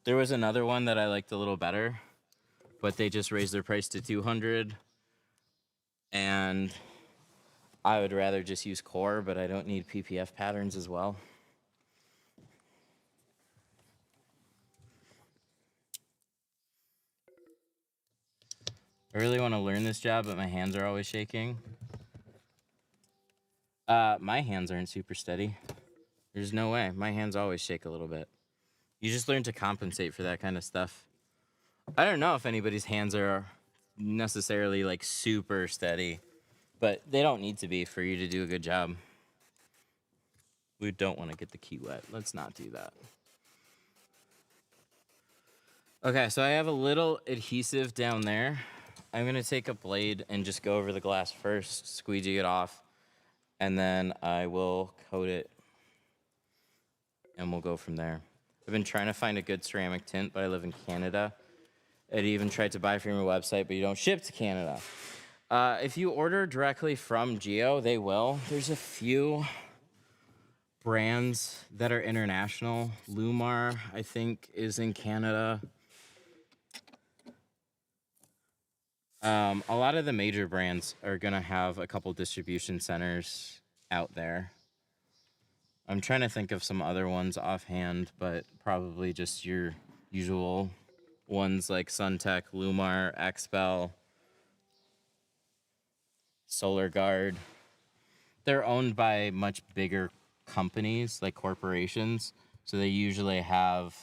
There was another one that I liked a little better, but they just raised their price to 200. And I would rather just use Core, but I don't need PPF patterns as well. I really want to learn this job, but my hands are always shaking. My hands aren't super steady. There's no way. My hands always shake a little bit. You just learn to compensate for that kind of stuff. I don't know if anybody's hands are necessarily like super steady, but they don't need to be for you to do a good job. We don't want to get the key wet. Let's not do that. Okay, so I have a little adhesive down there. I'm going to take a blade and just go over the glass first, squeegee it off, and then I will coat it, and we'll go from there. I've been trying to find a good ceramic tint, but I live in Canada. I'd even tried to buy from your website, but you don't ship to Canada. If you order directly from Geo, they will. There's a few brands that are international. Lumar, I think, is in Canada. A lot of the major brands are going to have a couple distribution centers out there. I'm trying to think of some other ones offhand, but probably just your usual ones like Suntech, Lumar, Expel, Solar Guard. They're owned by much bigger companies, like corporations, so they usually have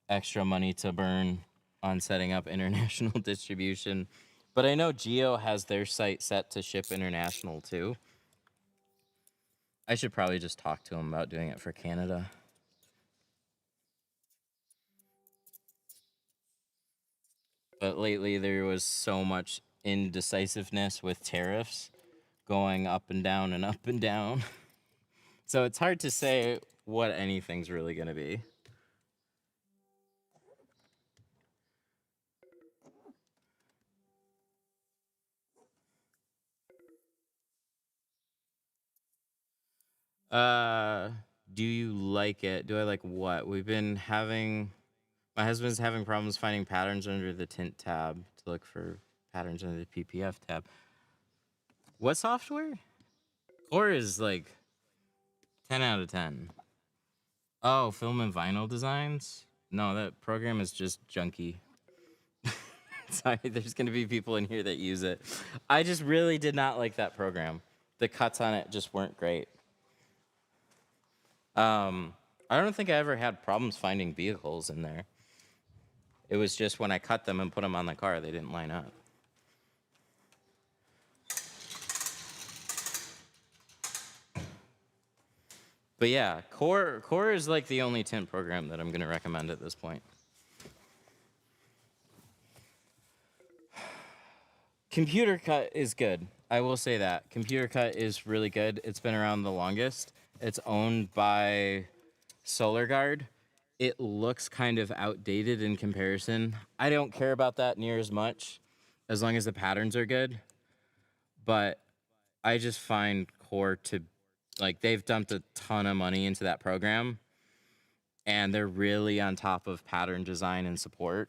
extra money to burn on setting up international distribution. But I know Geo has their site set to ship international too. I should probably just talk to them about doing it for Canada. But lately there was so much indecisiveness with tariffs going up and down and up and down. So it's hard to say what anything's really going to be. Uh, do you like it? Do I like what? My husband's having problems finding patterns under the tint tab to look for patterns under the PPF tab. What software? Core is like 10 out of 10. Oh, film and vinyl designs? No, that program is just junky. Sorry, there's going to be people in here that use it. I just really did not like that program. The cuts on it just weren't great. I don't think I ever had problems finding vehicles in there. It was just when I cut them and put them on the car, they didn't line up. But yeah, Core is like the only tint program that I'm going to recommend at this point. Computer Cut is good. I will say that. Computer Cut is really good. It's been around the longest. It's owned by Solar Guard. It looks kind of outdated in comparison. I don't care about that near as much as long as the patterns are good. But I just find Core to, like, they've dumped a ton of money into that program, and they're really on top of pattern design and support.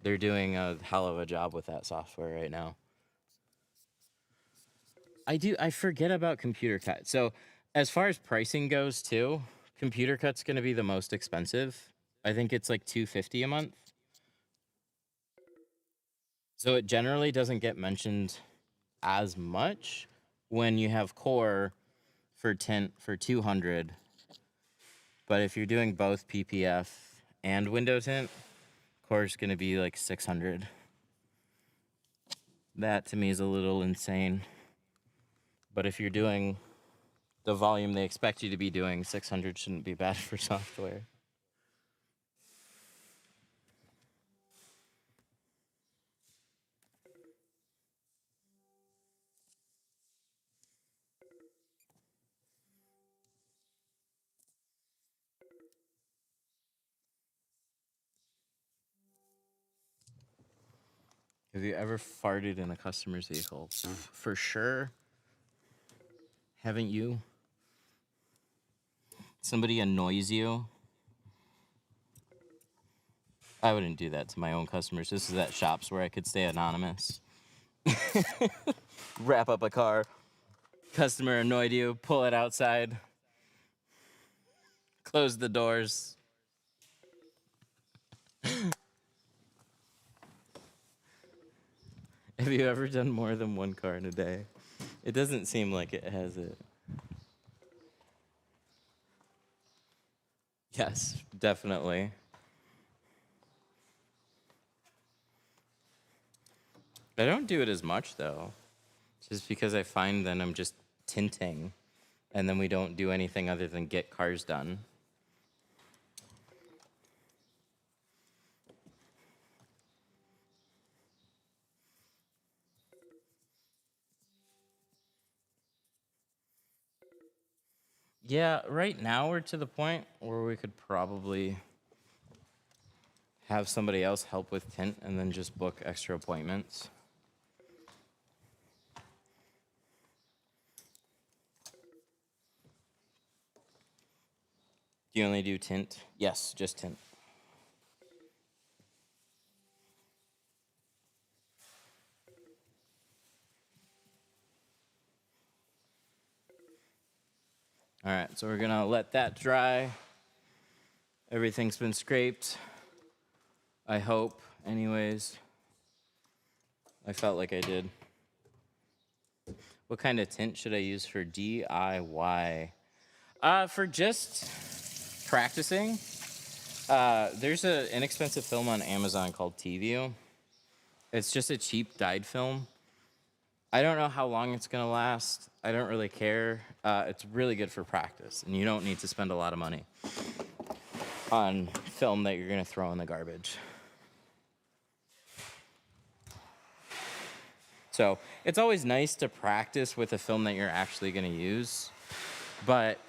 They're doing a hell of a job with that software right now. I forget about Computer Cut. So as far as pricing goes too, Computer Cut's going to be the most expensive. I think it's like $250 a month. So it generally doesn't get mentioned as much when you have Core for tint for 200. But if you're doing both PPF and window tint, Core's going to be like 600. That to me is a little insane. But if you're doing the volume they expect you to be doing, 600 shouldn't be bad for software. Have you ever farted in a customer's vehicle? For sure. Haven't you? Somebody annoys you. I wouldn't do that to my own customers. This is at shops where I could stay anonymous. Wrap up a car. Customer annoyed you. Pull it outside. Close the doors. Have you ever done more than one car in a day? It doesn't seem like it has it. Yes, definitely. I don't do it as much, though. Just because I find then I'm just tinting, and then we don't do anything other than get cars done. Yeah, right now we're to the point where we could probably have somebody else help with tint and then just book extra appointments. Do you only do tint? Yes, just tint. All right, so we're gonna let that dry. Everything's been scraped. I hope, anyways. I felt like I did. What kind of tint should I use for DIY? For just practicing, there's an inexpensive film on Amazon called T-View. It's just a cheap dyed film. I don't know how long it's gonna last. I don't really care. It's really good for practice, and you don't need to spend a lot of money on film that you're gonna throw in the garbage. So it's always nice to practice with a film that you're actually gonna use, but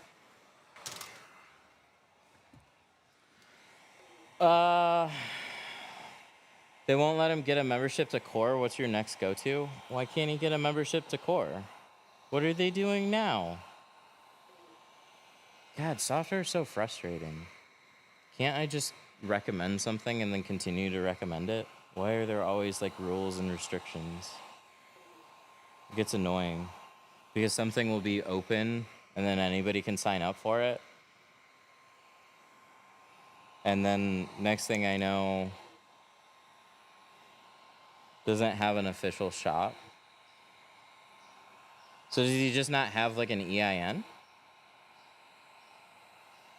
they won't let him get a membership to Core. What's your next go-to? Why can't he get a membership to Core? What are they doing now? God, software is so frustrating. Can't I just recommend something and then continue to recommend it? Why are there always like rules and restrictions? It gets annoying because something will be open and then anybody can sign up for it. And then next thing I know, doesn't have an official shop. So did you just not have like an EIN?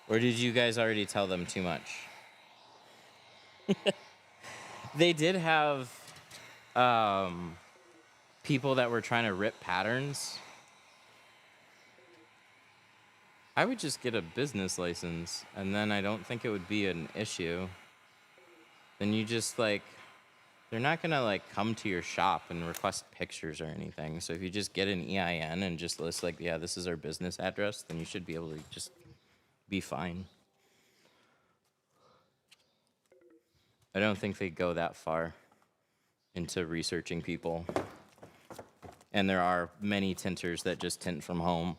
Or did you guys already tell them too much? They did have people that were trying to rip patterns. I would just get a business license, and then I don't think it would be an issue. Then you just like, they're not gonna like come to your shop and request pictures or anything. So if you just get an EIN and just list like, yeah, this is our business address, then you should be able to just be fine. I don't think they go that far into researching people. And there are many tinters that just tint from home.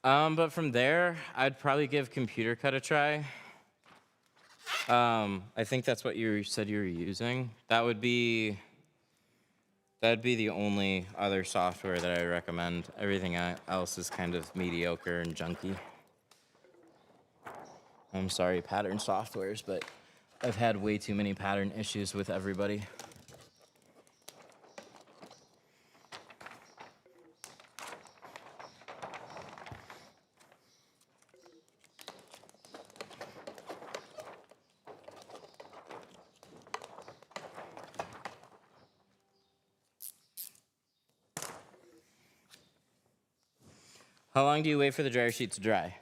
But from there, I'd probably give Computer Cut a try. I think that's what you said you were using. That'd be the only other software that I recommend. Everything else is kind of mediocre and junky. I'm sorry, pattern softwares, but I've had way too many pattern issues with everybody. How long do you wait for the dryer sheet to dry?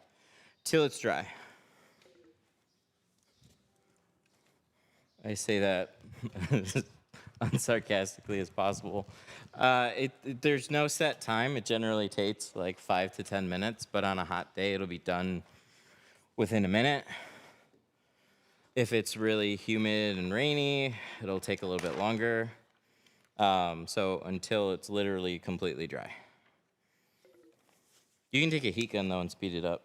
Till it's dry. I say that unsarcastically as possible. There's no set time. It generally takes like 5 to 10 minutes, but on a hot day, it'll be done within a minute. If it's really humid and rainy, it'll take a little bit longer. So until it's literally completely dry. You can take a heat gun though and speed it up.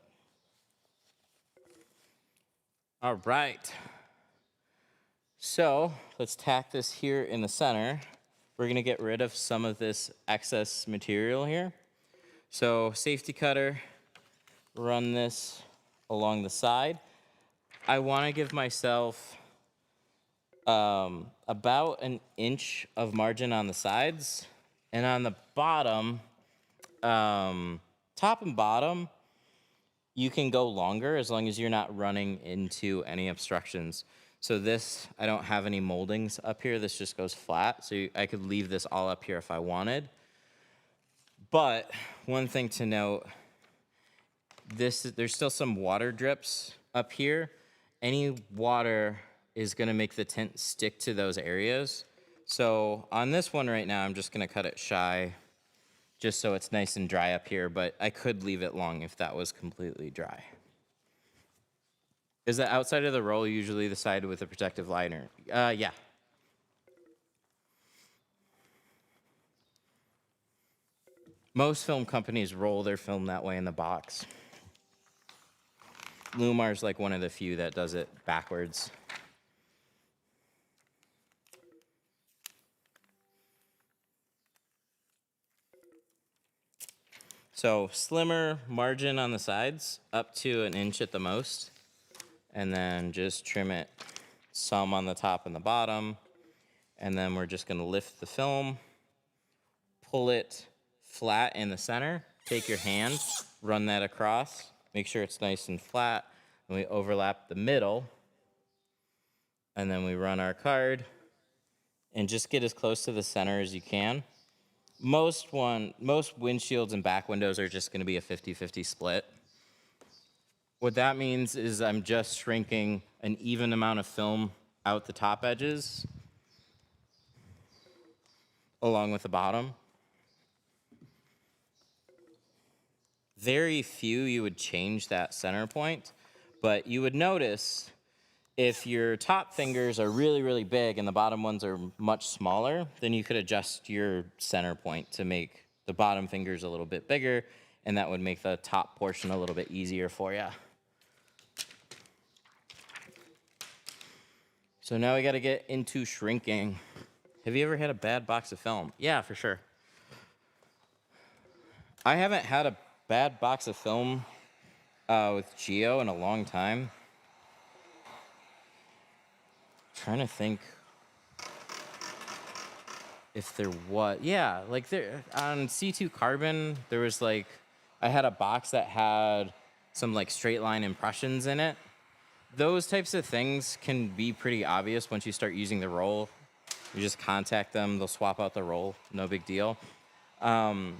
All right. So let's tack this here in the center. We're gonna get rid of some of this excess material here. So safety cutter, run this along the side. I wanna give myself about an inch of margin on the sides. And on the bottom, top and bottom, you can go longer as long as you're not running into any obstructions. So this, I don't have any moldings up here. This just goes flat. So I could leave this all up here if I wanted. But one thing to note, there's still some water drips up here. Any water is gonna make the tint stick to those areas. So on this one right now, I'm just gonna cut it shy just so it's nice and dry up here, but I could leave it long if that was completely dry. Is the outside of the roll usually the side with the protective liner? Yeah. Most film companies roll their film that way in the box. Lumar's like one of the few that does it backwards. So slimmer margin on the sides, up to an inch at the most. And then just trim it some on the top and the bottom. And then we're just gonna lift the film, pull it flat in the center, take your hand, run that across, make sure it's nice and flat, and we overlap the middle, and then we run our card, and just get as close to the center as you can. Most windshields and back windows are just gonna be a 50-50 split. What that means is I'm just shrinking an even amount of film out the top edges along with the bottom. Very few you would change that center point, but you would notice if your top fingers are really, really big and the bottom ones are much smaller, then you could adjust your center point to make the bottom fingers a little bit bigger, and that would make the top portion a little bit easier for you. So now we gotta get into shrinking. Have you ever had a bad box of film? Yeah, for sure. I haven't had a bad box of film with Geo in a long time. Trying to think if there was. Yeah, like there on C2 Carbon, there was like, I had a box that had some like straight line impressions in it. Those types of things can be pretty obvious once you start using the roll. You just contact them, they'll swap out the roll, no big deal. I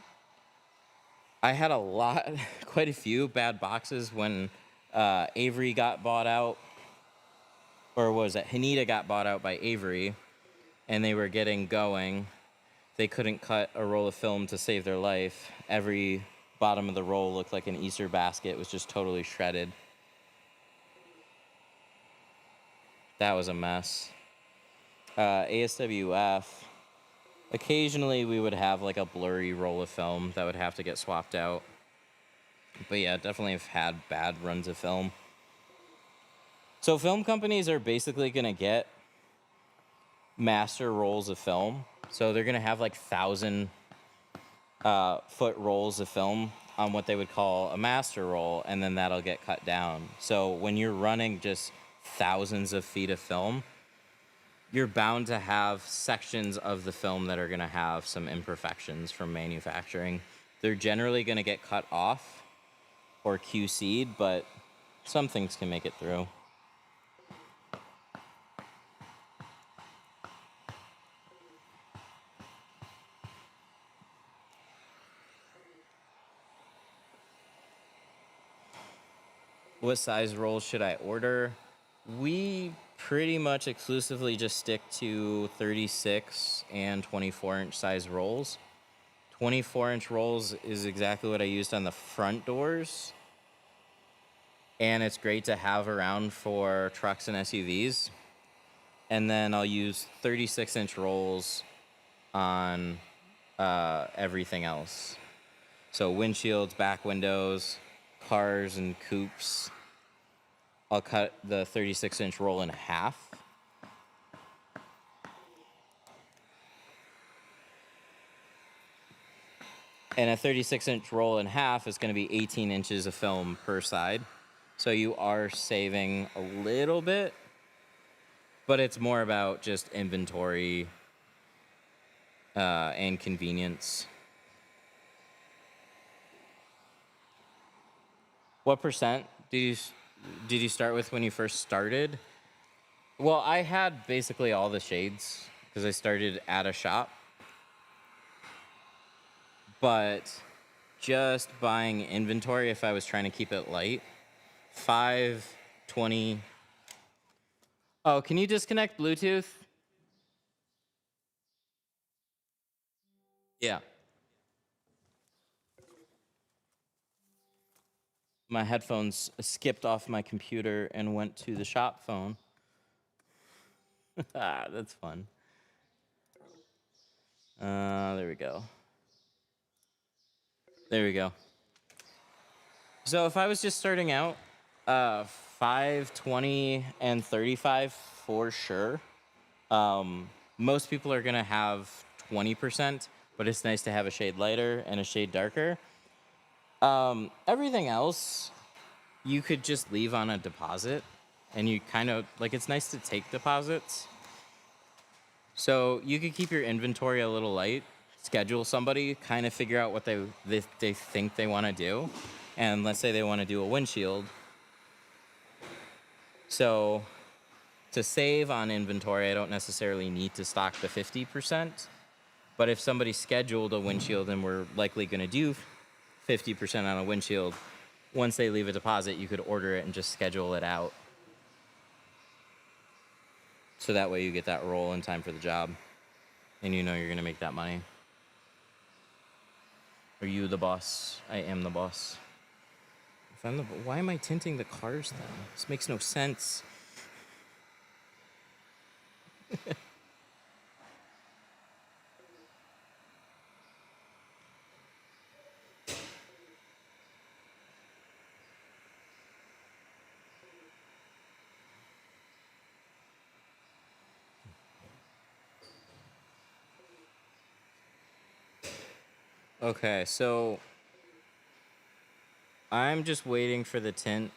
had a lot, quite a few bad boxes when Avery got bought out, or was it Haneda got bought out by Avery, and they were getting going. They couldn't cut a roll of film to save their life. Every bottom of the roll looked like an Easter basket. It was just totally shredded. That was a mess. ASWF, occasionally we would have like a blurry roll of film that would have to get swapped out. But yeah, definitely have had bad runs of film. So film companies are basically gonna get master rolls of film. So they're gonna have like 1,000-foot rolls of film on what they would call a master roll, and then that'll get cut down. So when you're running just thousands of feet of film, you're bound to have sections of the film that are gonna have some imperfections from manufacturing. They're generally gonna get cut off or QC'd, but some things can make it through. What size rolls should I order? We pretty much exclusively just stick to 36 and 24-inch size rolls. 24-inch rolls is exactly what I used on the front doors. and it's great to have around for trucks and SUVs. And then I'll use 36-inch rolls on everything else. So windshields, back windows, cars and coupes. I'll cut the 36-inch roll in half. And a 36-inch roll in half is going to be 18 inches of film per side. So you are saving a little bit, but it's more about just inventory and convenience. What percent did you start with when you first started? Well, I had basically all the shades because I started at a shop. But just buying inventory, if I was trying to keep it light, 5, 20. Oh, can you disconnect Bluetooth? Yeah. My headphones skipped off my computer and went to the shop phone. That's fun. There we go. There we go. So if I was just starting out, 5, 20, and 35 for sure. Most people are going to have 20%, but it's nice to have a shade lighter and a shade darker. Everything else, you could just leave on a deposit, and you kind of, like, it's nice to take deposits. So you could keep your inventory a little light, schedule somebody, kind of figure out what they think they want to do. And let's say they want to do a windshield. So to save on inventory, I don't necessarily need to stock the 50%. But if somebody scheduled a windshield and we're likely going to do 50% on a windshield, once they leave a deposit, you could order it and just schedule it out. So that way you get that roll in time for the job. And you know you're going to make that money. Are you the boss? I am the boss. Why am I tinting the cars then? This makes no sense. Okay, so I'm just waiting for the tint.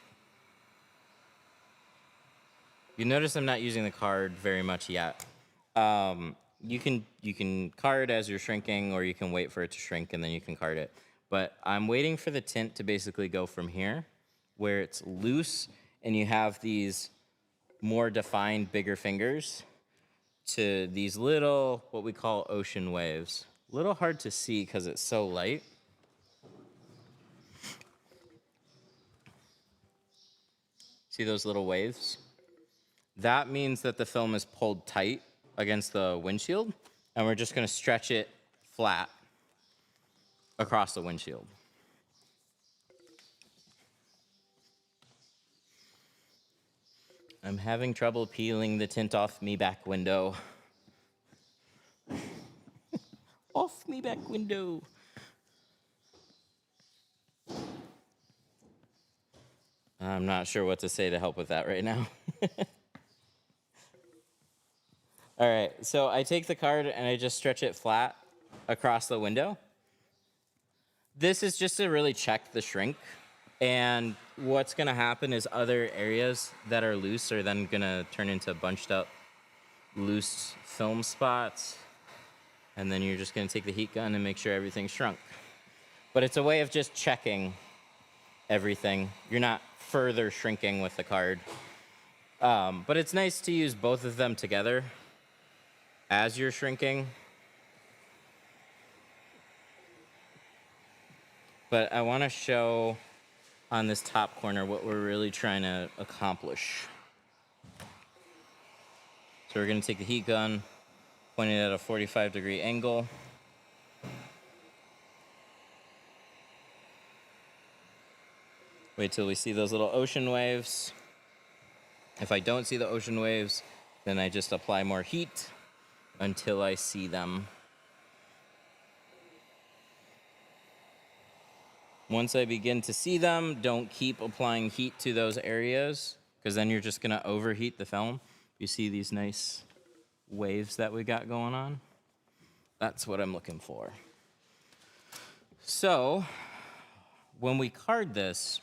You notice I'm not using the card very much yet. You can card as you're shrinking, or you can wait for it to shrink and then you can card it. But I'm waiting for the tint to basically go from here, where it's loose and you have these more defined, bigger fingers, to these little, what we call ocean waves. A little hard to see because it's so light. See those little waves? That means that the film is pulled tight against the windshield, and we're just going to stretch it flat across the windshield. I'm having trouble peeling the tint off me back window. Off me back window. I'm not sure what to say to help with that right now. All right, so I take the card and I just stretch it flat across the window. This is just to really check the shrink. And what's going to happen is other areas that are loose are then going to turn into bunched up loose film spots. And then you're just going to take the heat gun and make sure everything's shrunk. But it's a way of just checking everything. You're not further shrinking with the card. But it's nice to use both of them together as you're shrinking. But I want to show on this top corner what we're really trying to accomplish. So we're going to take the heat gun, point it at a 45-degree angle. Wait till we see those little ocean waves. If I don't see the ocean waves, then I just apply more heat until I see them. Once I begin to see them, don't keep applying heat to those areas, because then you're just gonna overheat the film. You see these nice waves that we got going on? That's what I'm looking for. So, when we card this,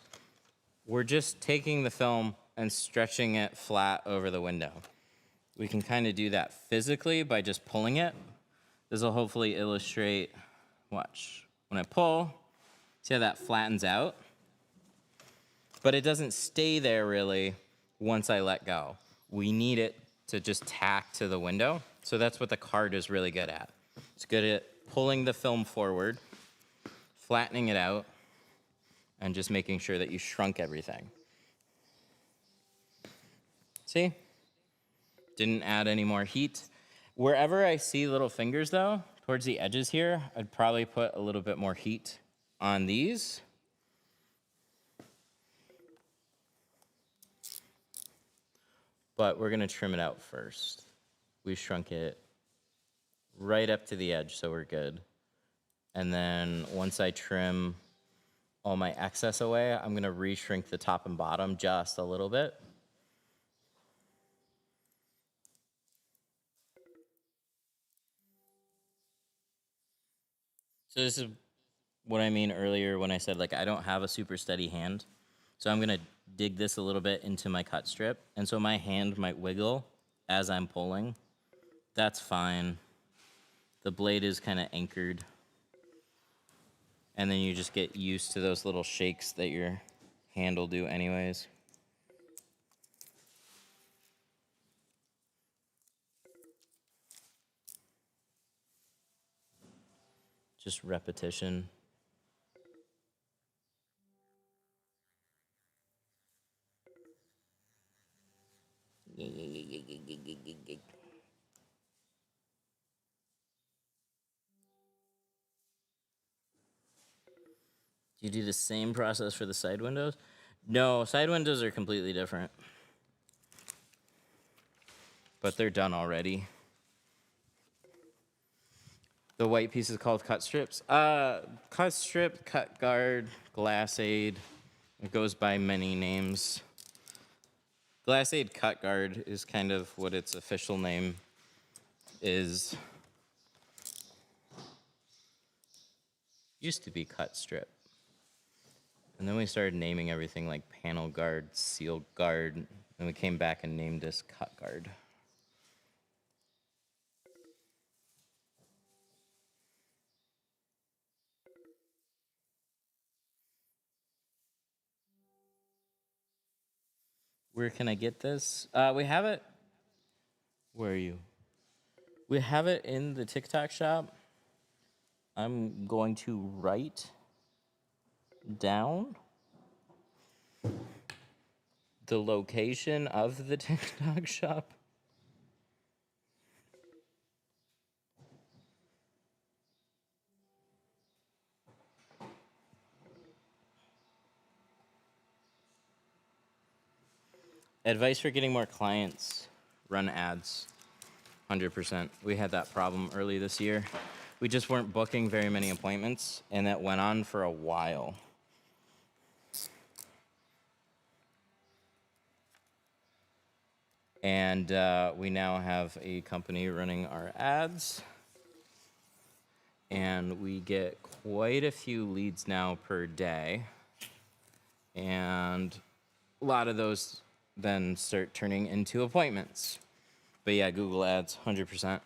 we're just taking the film and stretching it flat over the window. We can kind of do that physically by just pulling it. This will hopefully illustrate, watch. When I pull, see how that flattens out? But it doesn't stay there really once I let go. We need it to just tack to the window. So that's what the card is really good at. It's good at pulling the film forward, flattening it out, and just making sure that you shrunk everything. See? Didn't add any more heat. Wherever I see little fingers though, towards the edges here, I'd probably put a little bit more heat on these. But we're gonna trim it out first. We shrunk it right up to the edge, so we're good. And then once I trim all my excess away, I'm gonna re-shrink the top and bottom just a little bit. So this is what I mean earlier when I said like I don't have a super steady hand. So I'm gonna dig this a little bit into my cut strip. And so my hand might wiggle as I'm pulling. That's fine. The blade is kind of anchored. And then you just get used to those little shakes that your hand will do anyways. Just repetition. Do you do the same process for the side windows? No, side windows are completely different. But they're done already. The white piece is called cut strips. Cut strip, cut guard, glass aid. It goes by many names. Glass aid cut guard is kind of what its official name is. Used to be cut strip. And then we started naming everything like panel guard, seal guard, and we came back and named this cut guard. Where can I get this? We have it. Where are you? We have it in the TikTok shop. I'm going to write down the location of the TikTok shop. Advice for getting more clients: run ads. 100%. We had that problem early this year. We just weren't booking very many appointments, and that went on for a while. And we now have a company running our ads, and we get quite a few leads now per day. And a lot of those then start turning into appointments. But yeah, Google Ads, 100%.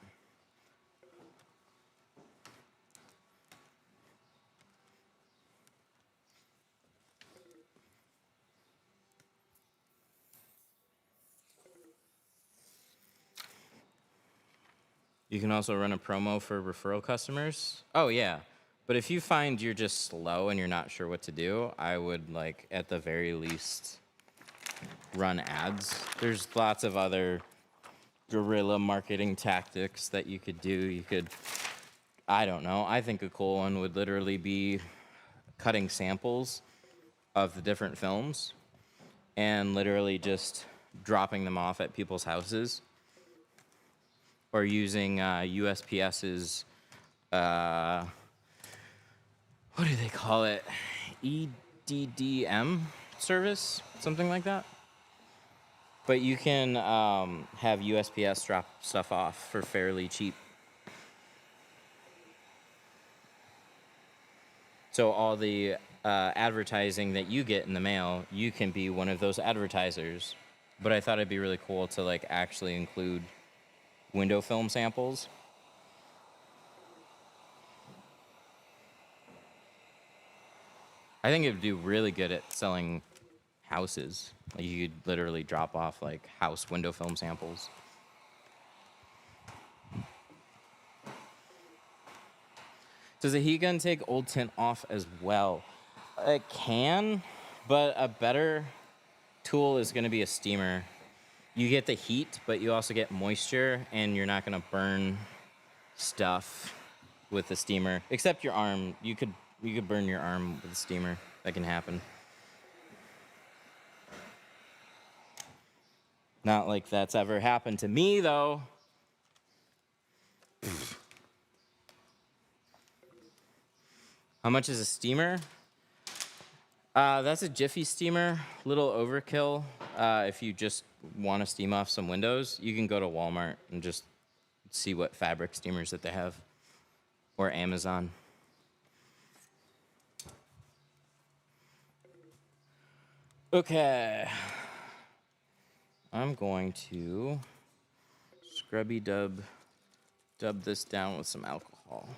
You can also run a promo for referral customers. Oh, yeah. But if you find you're just slow and you're not sure what to do, I would, like, at the very least, run ads. There's lots of other guerrilla marketing tactics that you could do. You could, I don't know, I think a cool one would literally be cutting samples of the different films and literally just dropping them off at people's houses or using USPS's, what do they call it? EDDM service, something like that. But you can have USPS drop stuff off for fairly cheap. So all the advertising that you get in the mail, you can be one of those advertisers. But I thought it'd be really cool to like actually include window film samples. I think it would do really good at selling houses. Like you could literally drop off like house window film samples. Does a heat gun take old tint off as well? It can, but a better tool is going to be a steamer. You get the heat, but you also get moisture, and you're not going to burn stuff with the steamer. Except your arm. You could burn your arm with a steamer. That can happen. Not like that's ever happened to me, though. How much is a steamer? That's a Jiffy steamer. Little overkill. If you just want to steam off some windows, you can go to Walmart and just see what fabric steamers that they have. Or Amazon. Okay. I'm going to scrubby dub this down with some alcohol.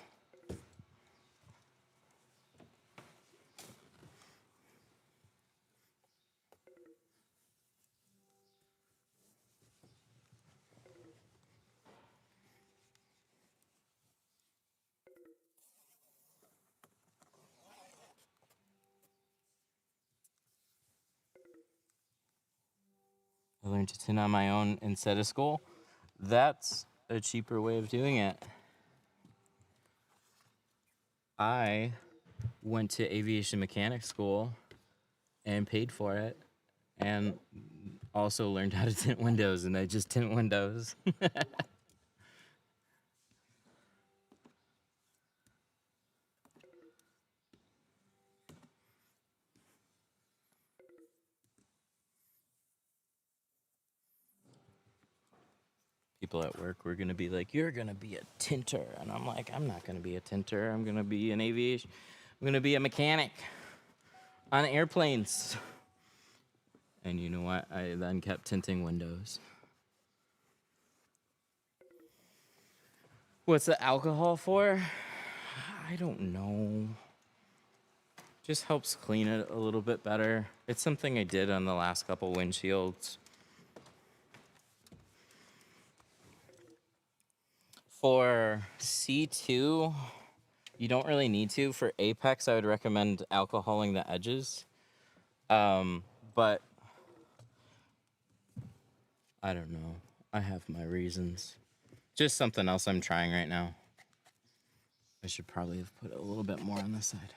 I learned to tint on my own instead of school. That's a cheaper way of doing it. I went to aviation mechanic school and paid for it and also learned how to tint windows, and I just tint windows. People at work were gonna be like, "You're gonna be a tinter," and I'm like, "I'm not gonna be a tinter. I'm gonna be an aviation. I'm gonna be a mechanic on airplanes." And you know what? I then kept tinting windows. What's the alcohol for? I don't know. Just helps clean it a little bit better. It's something I did on the last couple windshields. For C2, you don't really need to. For Apex, I would recommend alcoholing the edges. But I don't know. I have my reasons. Just something else I'm trying right now. I should probably have put a little bit more on this side.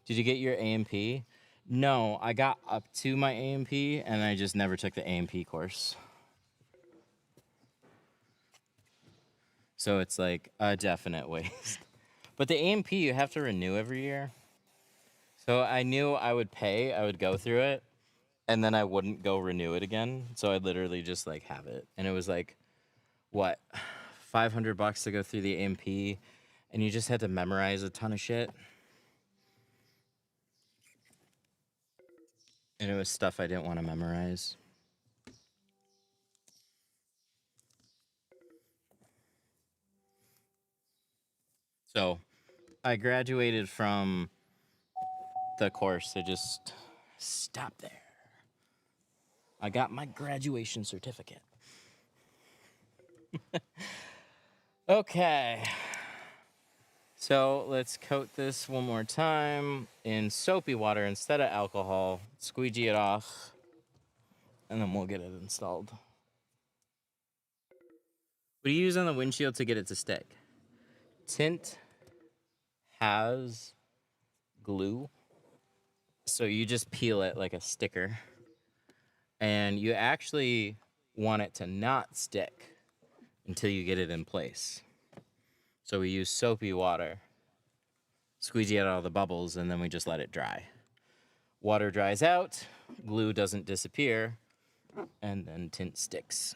Did you get your A&P? No, I got up to my A&P and I just never took the A&P course. So it's like a definite waste. But the A&P you have to renew every year. So I knew I would go through it, and then I wouldn't go renew it again. So I'd literally just like have it. And it was like, what, $500 to go through the A&P, and you just had to memorize a ton of shit. And it was stuff I didn't want to memorize. So I graduated from the course. I just stopped there. I got my graduation certificate. Okay. So let's coat this one more time in soapy water instead of alcohol. Squeegee it off. And then we'll get it installed. What do you use on the windshield to get it to stick? Tint has glue. So you just peel it like a sticker, and you actually want it to not stick until you get it in place. So we use soapy water, squeegee out all the bubbles, and then we just let it dry. Water dries out, glue doesn't disappear, and then tint sticks.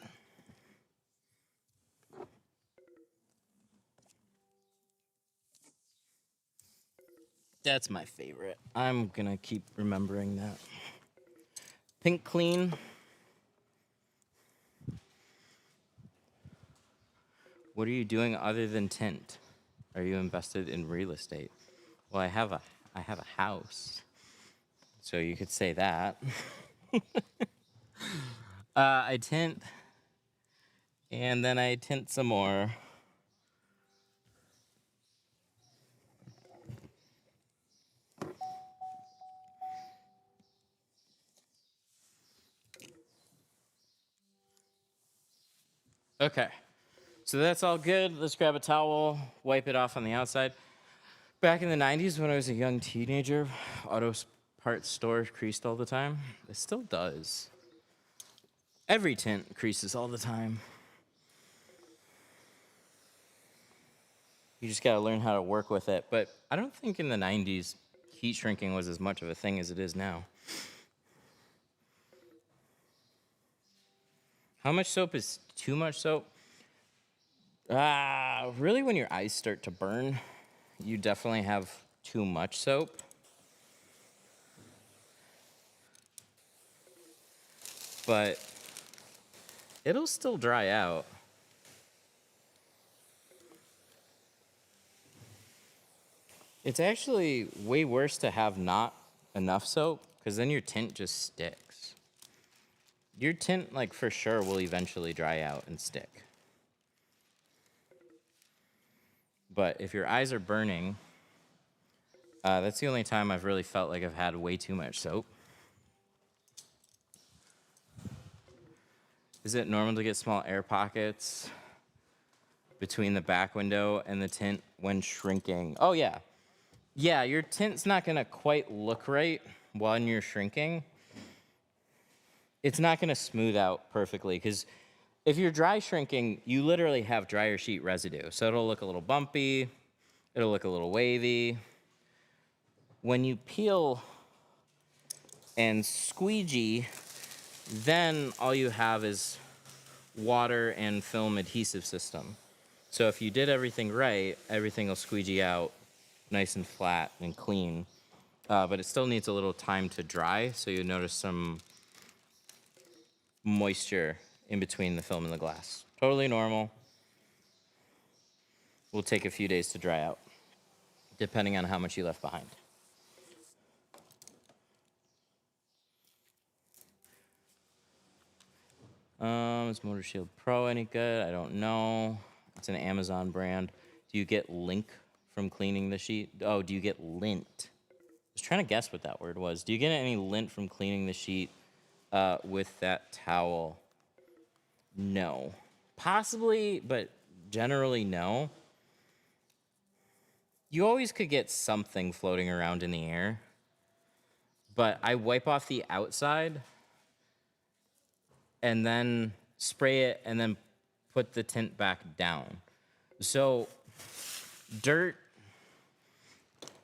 That's my favorite. I'm gonna keep remembering that. Pink clean. What are you doing other than tint? Are you invested in real estate? Well, I have a house, so you could say that. I tint, and then I tint some more. Okay, so that's all good. Let's grab a towel, wipe it off on the outside. Back in the 90s, when I was a young teenager, auto parts store creased all the time. It still does. Every tint creases all the time. You just gotta learn how to work with it. But I don't think in the 90s, heat shrinking was as much of a thing as it is now. How much soap is too much soap? Really, when your eyes start to burn, you definitely have too much soap. But it'll still dry out. It's actually way worse to have not enough soap, because then your tint just sticks. Your tint, like, for sure will eventually dry out and stick. But if your eyes are burning, that's the only time I've really felt like I've had way too much soap. Is it normal to get small air pockets between the back window and the tint when shrinking? Oh, yeah. Yeah, your tint's not gonna quite look right when you're shrinking. It's not gonna smooth out perfectly, because if you're dry shrinking, you literally have dryer sheet residue. So it'll look a little bumpy, it'll look a little wavy. When you peel and squeegee, then all you have is water and film adhesive system. So if you did everything right, everything will squeegee out nice and flat and clean. But it still needs a little time to dry, so you notice some moisture in between the film and the glass. Totally normal. Will take a few days to dry out, depending on how much you left behind. Is Windshield Pro any good? I don't know. It's an Amazon brand. Do you get link from cleaning the sheet? Oh, do you get lint? I was trying to guess what that word was. Do you get any lint from cleaning the sheet with that towel? No. Possibly, but generally no. You always could get something floating around in the air. But I wipe off the outside and then spray it and then put the tint back down. So dirt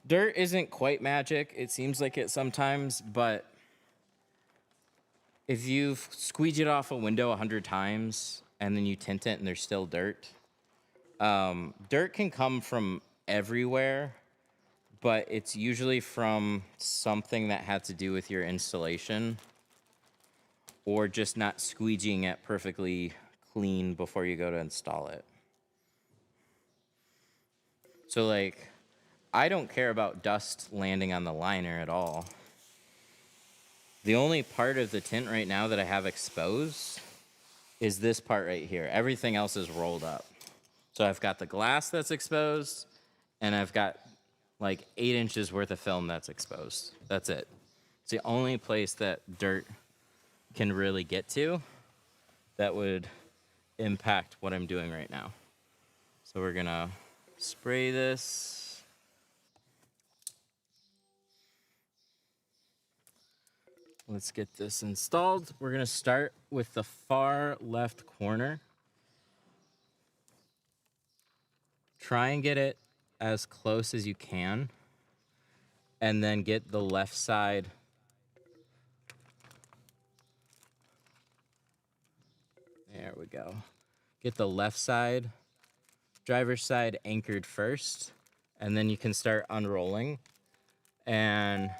isn't quite magic. It seems like it sometimes, but if you've squeegeed off a window 100 times and then you tint it and there's still dirt, dirt can come from everywhere, but it's usually from something that had to do with your installation or just not squeegeeing it perfectly clean before you go to install it. So, like, I don't care about dust landing on the liner at all. The only part of the tint right now that I have exposed is this part right here. Everything else is rolled up. So I've got the glass that's exposed, and I've got like 8 inches worth of film that's exposed. That's it. It's the only place that dirt can really get to that would impact what I'm doing right now. So we're gonna spray this. Let's get this installed. We're gonna start with the far left corner. Try and get it as close as you can, and then get the left side. There we go. Get the left side, driver's side anchored first, and then you can start unrolling. And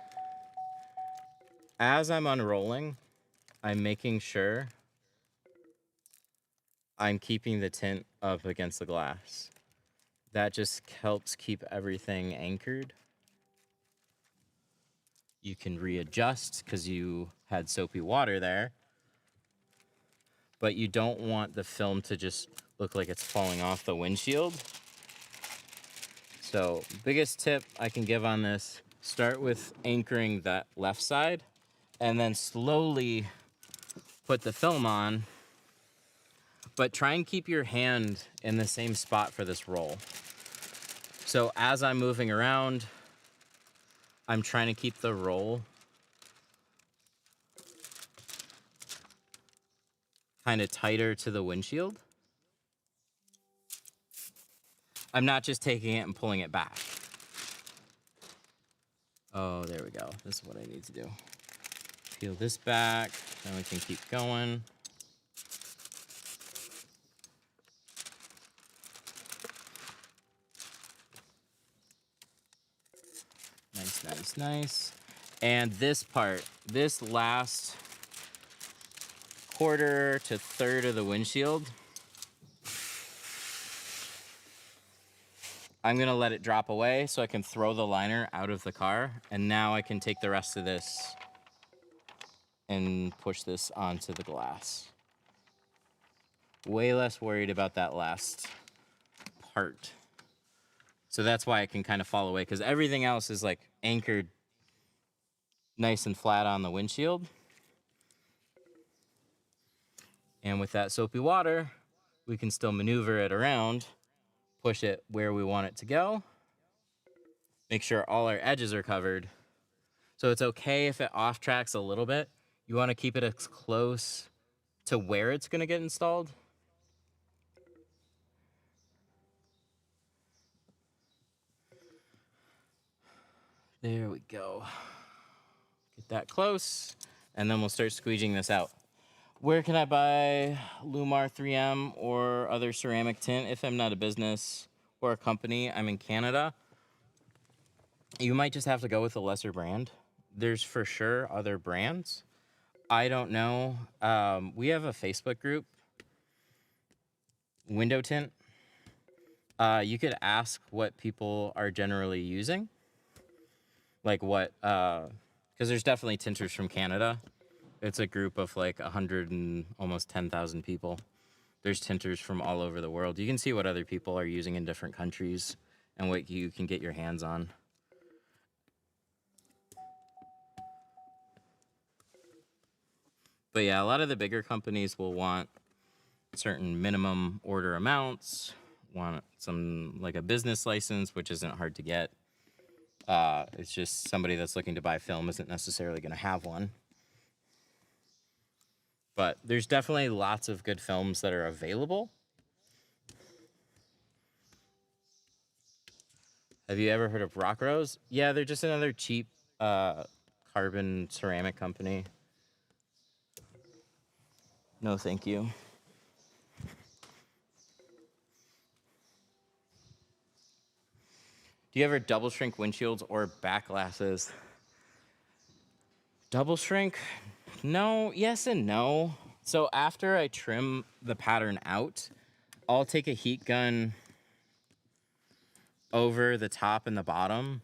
as I'm unrolling, I'm making sure I'm keeping the tint up against the glass. That just helps keep everything anchored. You can readjust because you had soapy water there, but you don't want the film to just look like it's falling off the windshield. So biggest tip I can give on this, start with anchoring that left side and then slowly put the film on, but try and keep your hand in the same spot for this roll. So as I'm moving around, I'm trying to keep the roll kind of tighter to the windshield. I'm not just taking it and pulling it back. Oh, there we go. This is what I need to do. Peel this back, then we can keep going. Nice, nice, nice. And this part, this last quarter to third of the windshield, I'm gonna let it drop away so I can throw the liner out of the car. And now I can take the rest of this and push this onto the glass. Way less worried about that last part. So that's why I can kind of fall away, because everything else is like anchored nice and flat on the windshield. And with that soapy water, we can still maneuver it around, push it where we want it to go, make sure all our edges are covered. So it's okay if it off tracks a little bit. You want to keep it as close to where it's going to get installed. There we go. Get that close, and then we'll start squeegeeing this out. Where can I buy Lumar 3M or other ceramic tint if I'm not a business or a company? I'm in Canada. You might just have to go with a lesser brand. There's for sure other brands. I don't know. We have a Facebook group, Window Tint. You could ask what people are generally using. Like what, because there's definitely tinters from Canada. It's a group of like 100 and almost 10,000 people. There's tinters from all over the world. You can see what other people are using in different countries and what you can get your hands on. But yeah, a lot of the bigger companies will want certain minimum order amounts, want some like a business license, which isn't hard to get. It's just somebody that's looking to buy film isn't necessarily going to have one. But there's definitely lots of good films that are available. Have you ever heard of Rock Rose? Yeah, they're just another cheap carbon ceramic company. No, thank you. Do you ever double shrink windshields or back glasses? Double shrink? No, yes and no. So after I trim the pattern out, I'll take a heat gun over the top and the bottom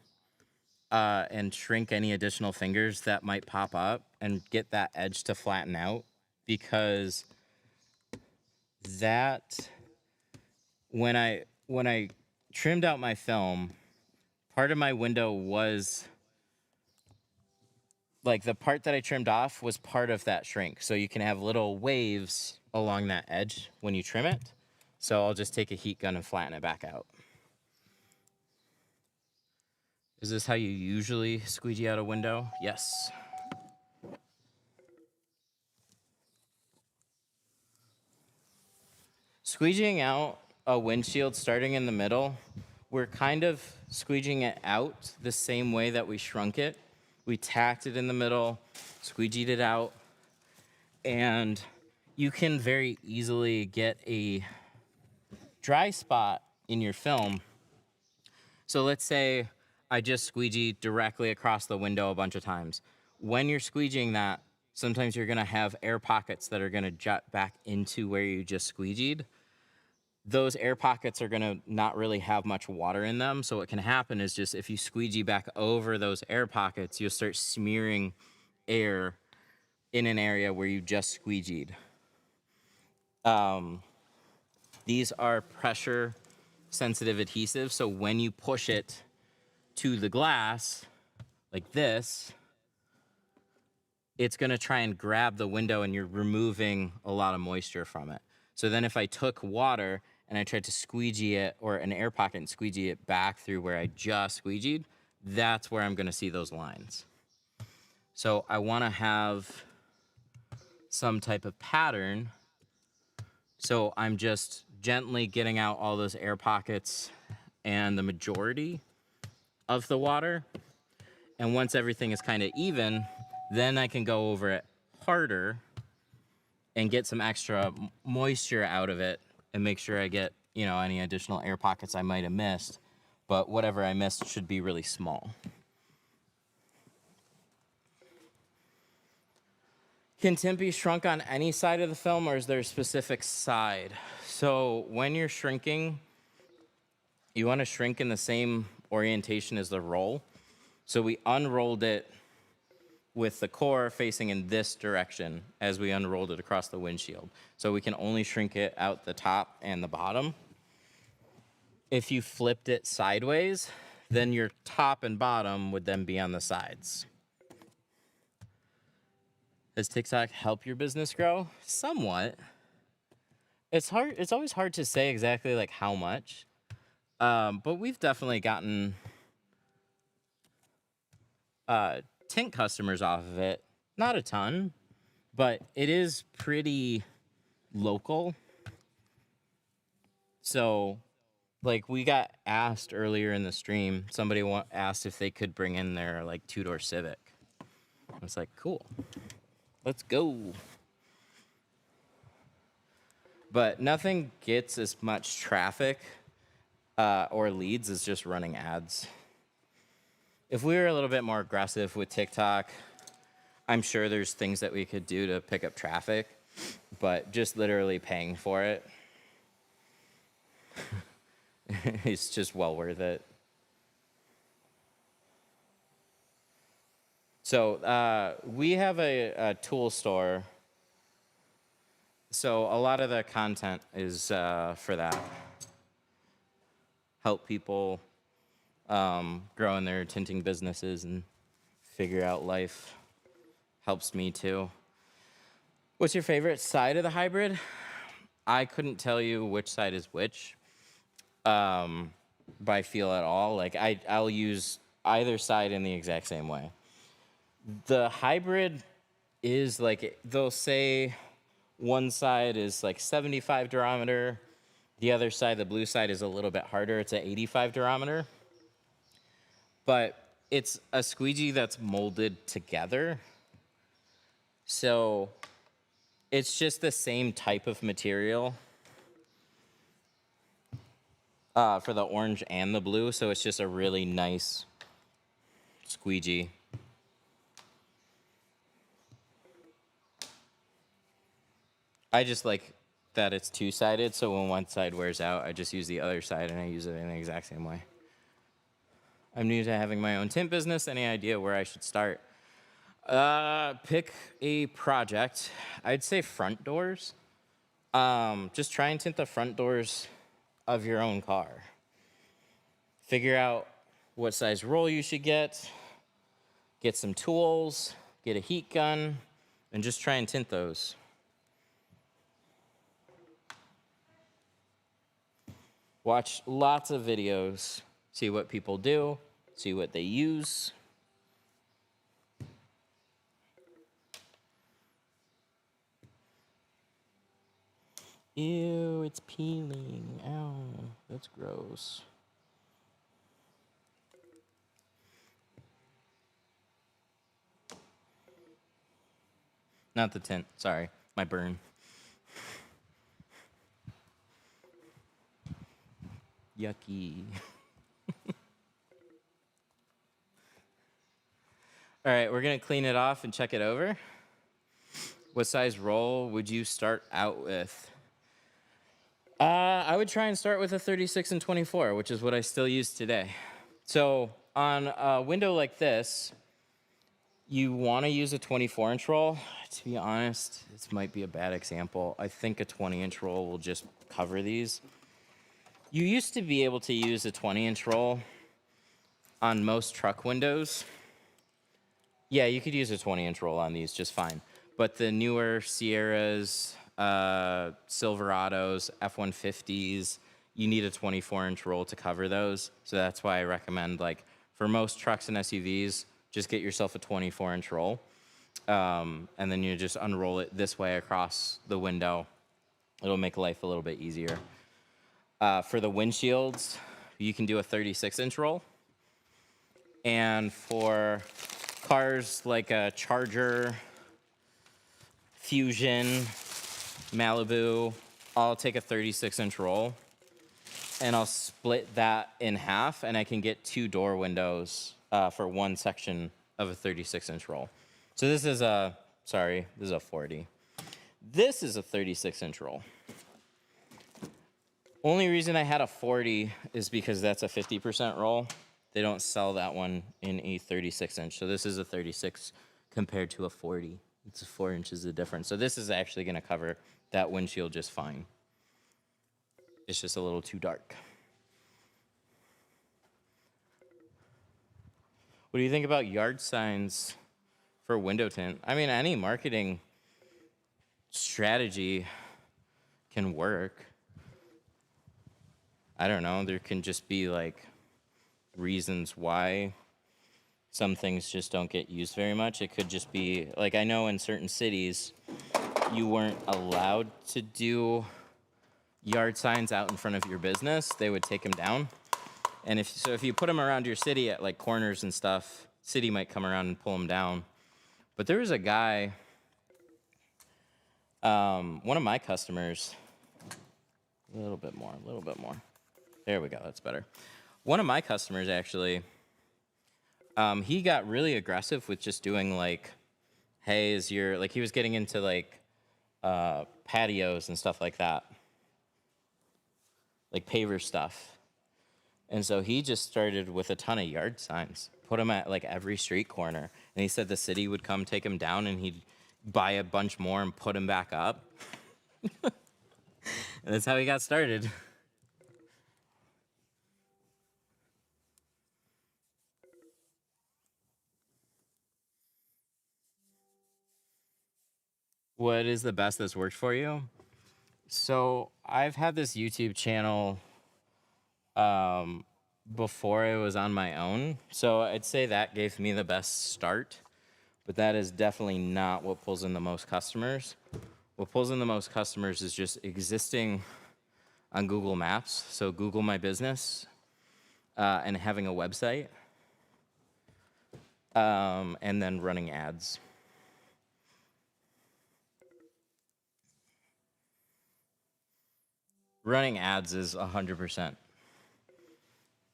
and shrink any additional fingers that might pop up and get that edge to flatten out, because that when I trimmed out my film, part of my window was like the part that I trimmed off was part of that shrink. So you can have little waves along that edge when you trim it. So I'll just take a heat gun and flatten it back out. Is this how you usually squeegee out a window? Yes. Squeegeeing out a windshield starting in the middle, we're kind of squeegeeing it out the same way that we shrunk it. We tacked it in the middle, squeegeed it out, and you can very easily get a dry spot in your film. So let's say I just squeegee directly across the window a bunch of times. When you're squeegeeing that, sometimes you're gonna have air pockets that are gonna jut back into where you just squeegeed. Those air pockets are gonna not really have much water in them. So what can happen is just if you squeegee back over those air pockets, you'll start smearing air in an area where you just squeegeed. These are pressure sensitive adhesives. So when you push it to the glass like this, it's gonna try and grab the window and you're removing a lot of moisture from it. So then if I took water and I tried to squeegee it or an air pocket and squeegee it back through where I just squeegeed, that's where I'm gonna see those lines. So I wanna have some type of pattern. So I'm just gently getting out all those air pockets and the majority of the water. And once everything is kind of even, then I can go over it harder and get some extra moisture out of it and make sure I get, you know, any additional air pockets I might have missed. But whatever I missed should be really small. Can tint be shrunk on any side of the film, or is there a specific side? So when you're shrinking, you want to shrink in the same orientation as the roll. So we unrolled it with the core facing in this direction as we unrolled it across the windshield. So we can only shrink it out the top and the bottom. If you flipped it sideways, then your top and bottom would then be on the sides. Does TikTok help your business grow? Somewhat. It's hard. It's always hard to say exactly like how much, but we've definitely gotten tint customers off of it. Not a ton, but it is pretty local. So, like, we got asked earlier in the stream. Somebody asked if they could bring in their like 2-door Civic. I was like, cool, let's go. But nothing gets as much traffic or leads as just running ads. If we were a little bit more aggressive with TikTok, I'm sure there's things that we could do to pick up traffic, but just literally paying for it, it's just well worth it. So we have a tool store. So a lot of the content is for that. Help people grow in their tinting businesses and figure out life. Helps me too. What's your favorite side of the hybrid? I couldn't tell you which side is which by feel at all. Like I'll use either side in the exact same way. The hybrid is like, they'll say one side is like 75 durometer. The other side, the blue side, is a little bit harder. It's an 85 durometer. But it's a squeegee that's molded together. So it's just the same type of material for the orange and the blue. So it's just a really nice squeegee. I just like that it's two-sided, so when one side wears out, I just use the other side, and I use it in the exact same way. I'm new to having my own tint business. Any idea where I should start? Pick a project. I'd say front doors. Just try and tint the front doors of your own car. Figure out what size roll you should get some tools, get a heat gun, and just try and tint those. Watch lots of videos, see what people do, see what they use. Ew, it's peeling. Ow, that's gross. Not the tint, sorry, my burn. Yucky. All right, we're gonna clean it off and check it over. What size roll would you start out with? I would try and start with a 36 and 24, which is what I still use today. So on a window like this, you want to use a 24-inch roll. To be honest, this might be a bad example. I think a 20-inch roll will just cover these. You used to be able to use a 20-inch roll on most truck windows. Yeah, you could use a 20-inch roll on these just fine. But the newer Sierras, Silverados, F-150s, you need a 24-inch roll to cover those. So that's why I recommend, like, for most trucks and SUVs, just get yourself a 24-inch roll. And then you just unroll it this way across the window. It'll make life a little bit easier. For the windshields, you can do a 36-inch roll. And for cars like a Charger, Fusion, Malibu, I'll take a 36-inch roll and I'll split that in half, and I can get 2 door windows for one section of a 36-inch roll. So this is a 40. This is a 36-inch roll. Only reason I had a 40 is because that's a 50% roll. They don't sell that one in a 36-inch. So this is a 36 compared to a 40. It's 4 inches of difference. So this is actually going to cover that windshield just fine. It's just a little too dark. What do you think about yard signs for window tint? I mean, any marketing strategy can work. I don't know. There can just be like reasons why some things just don't get used very much. It could just be like, I know in certain cities you weren't allowed to do yard signs out in front of your business. They would take them down. And if you put them around your city at like corners and stuff, city might come around and pull them down. But there was a guy, one of my customers, a little bit more. There we go, that's better. One of my customers actually, he got really aggressive with just doing like, hey, he was getting into like patios and stuff like that, like paver stuff. And so he just started with a ton of yard signs, put them at like every street corner. And he said the city would come take them down and he'd buy a bunch more and put them back up. And that's how he got started. What is the best that's worked for you? So I've had this YouTube channel before I was on my own. So I'd say that gave me the best start, but that is definitely not what pulls in the most customers. What pulls in the most customers is just existing on Google Maps. So Google My Business and having a website and then running ads. Running ads is 100%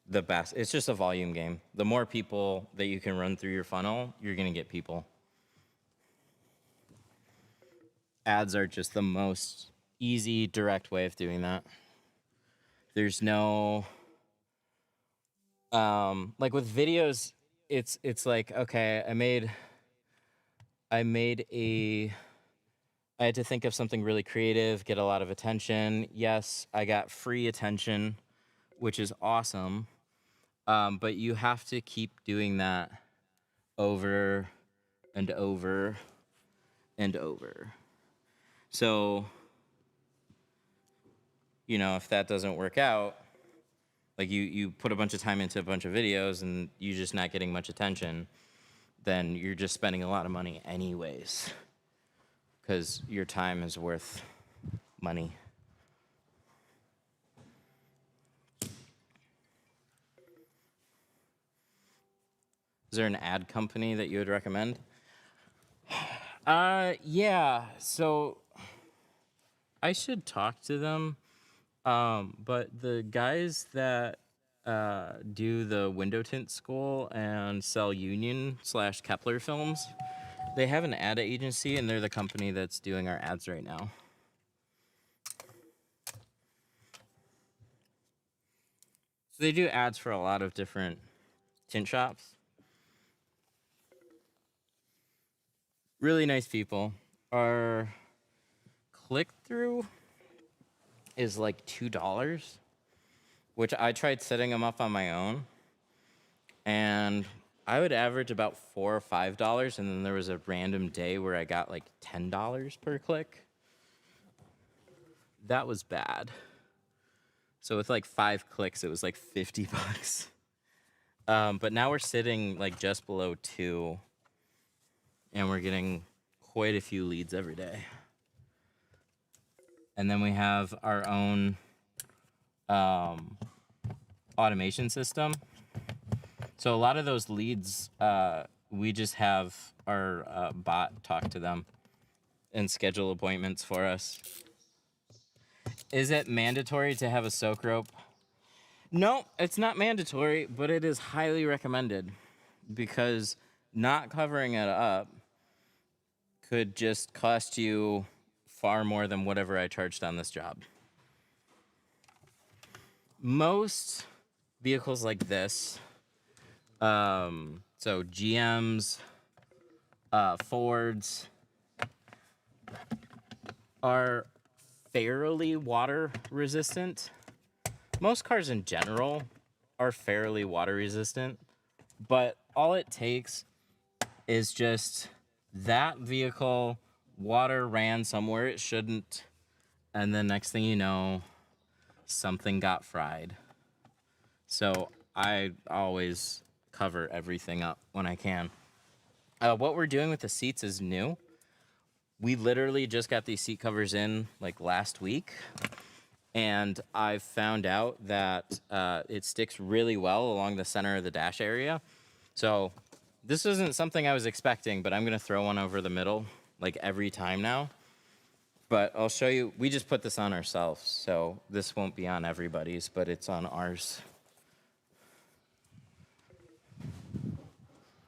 the best. It's just a volume game. The more people that you can run through your funnel, you're going to get people. Ads are just the most easy, direct way of doing that. There's no, like with videos, it's like, okay, I had to think of something really creative, get a lot of attention. Yes, I got free attention, which is awesome. But you have to keep doing that over and over and over. So, if that doesn't work out, like you put a bunch of time into a bunch of videos and you're just not getting much attention, then you're just spending a lot of money anyways, because your time is worth money. Is there an ad company that you would recommend? Yeah. So I should talk to them. But the guys that do the window tint school and sell Union/Kepler films, they have an ad agency, and they're the company that's doing our ads right now. So they do ads for a lot of different tint shops. Really nice people. Our click through is like $2, which I tried setting them up on my own, and I would average about $4 or $5, and then there was a random day where I got like $10 per click. That was bad. So with like 5 clicks, it was like $50. But now we're sitting like just below 2, and we're getting quite a few leads every day. And then we have our own automation system. So a lot of those leads, we just have our bot talk to them and schedule appointments for us. Is it mandatory to have a soak rope? No, it's not mandatory, but it is highly recommended, because not covering it up could just cost you far more than whatever I charged on this job. Most vehicles like this, so GMs, Fords, are fairly water resistant. Most cars in general are fairly water resistant, but all it takes is just that vehicle, water ran somewhere it shouldn't, and then next thing you know, something got fried. So I always cover everything up when I can. What we're doing with the seats is new. We literally just got these seat covers in like last week, and I've found out that it sticks really well along the center of the dash area. So this isn't something I was expecting, but I'm gonna throw one over the middle like every time now. But I'll show you, we just put this on ourselves, so this won't be on everybody's, but it's on ours.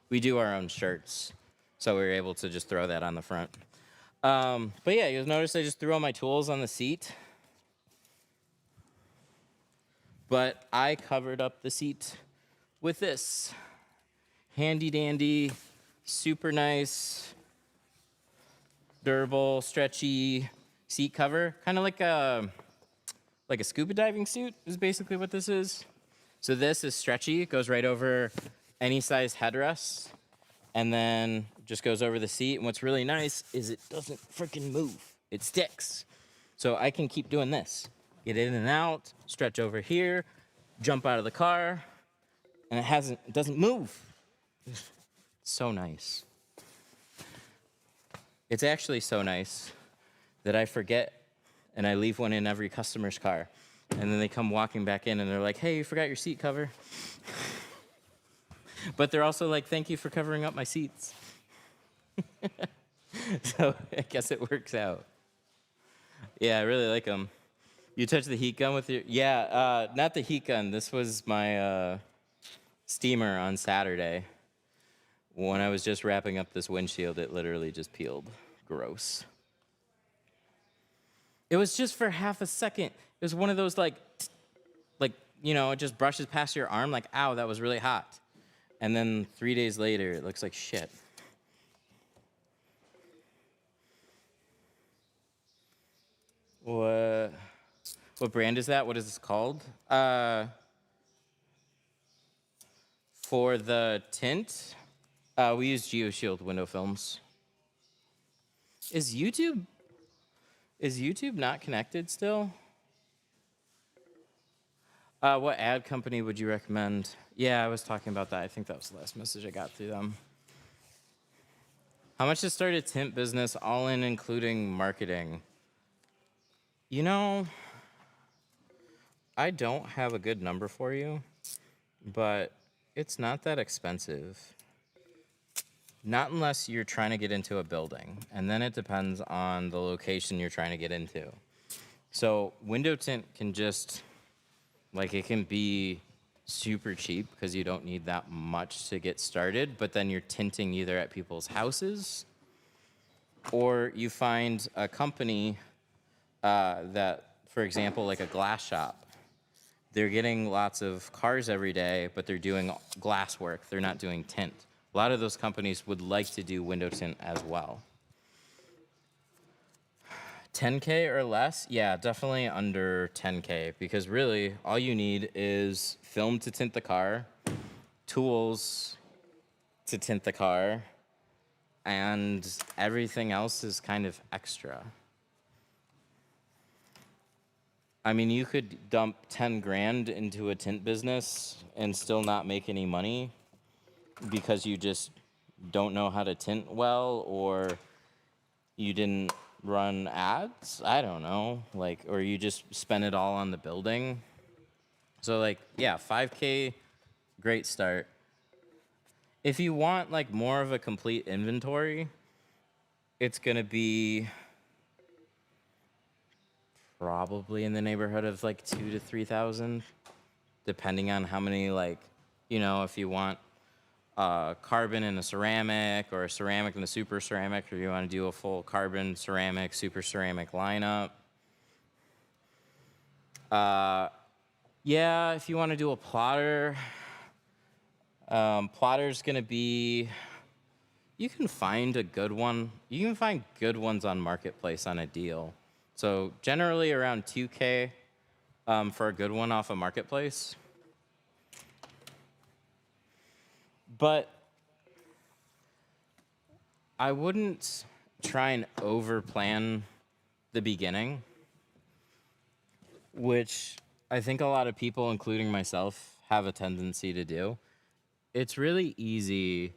We do our own shirts, so we were able to just throw that on the front. But yeah, you'll notice I just threw all my tools on the seat. But I covered up the seat with this handy dandy, super nice, durable, stretchy seat cover. Kind of like a scuba diving suit is basically what this is. So this is stretchy. It goes right over any size headrest, and then just goes over the seat. And what's really nice is it doesn't freaking move. It sticks. So I can keep doing this. Get in and out, stretch over here, jump out of the car, and it doesn't move. So nice. It's actually so nice that I forget, and I leave one in every customer's car. And then they come walking back in and they're like, hey, you forgot your seat cover. But they're also like, thank you for covering up my seats. So I guess it works out. Yeah, I really like them. You touch the heat gun with your, not the heat gun. This was my steamer on Saturday. When I was just wrapping up this windshield, it literally just peeled. Gross. It was just for half a second. It was one of those like, it just brushes past your arm like, ow, that was really hot. And then 3 days later, it looks like shit. What brand is that? What is this called? For the tint, we use GeoShield window films. Is YouTube not connected still? What ad company would you recommend? Yeah, I was talking about that. I think that was the last message I got through them. How much to start a tint business, all in including marketing? You know, I don't have a good number for you, but it's not that expensive. Not unless you're trying to get into a building, and then it depends on the location you're trying to get into. So window tint can just, like, it can be super cheap because you don't need that much to get started, but then you're tinting either at people's houses or you find a company that, for example, like a glass shop. They're getting lots of cars every day, but they're doing glass work. They're not doing tint. A lot of those companies would like to do window tint as well. 10K or less? Yeah, definitely under 10K, because really all you need is film to tint the car, tools to tint the car, and everything else is kind of extra. I mean, you could dump 10 grand into a tint business and still not make any money because you just don't know how to tint well, or you didn't run ads, I don't know, like, or you just spend it all on the building. So like, yeah, 5K, great start. If you want like more of a complete inventory, it's gonna be probably in the neighborhood of like 2,000 to 3,000, depending on how many, like, you know, if you want carbon and a ceramic, or a ceramic and a super ceramic, or you want to do a full carbon, ceramic, super ceramic lineup. Yeah, if you want to do a plotter, plotter's going to be, you can find a good one. You can find good ones on Marketplace on a deal. So generally around 2K for a good one off of Marketplace. But I wouldn't try and over-plan the beginning, which I think a lot of people, including myself, have a tendency to do. It's really easy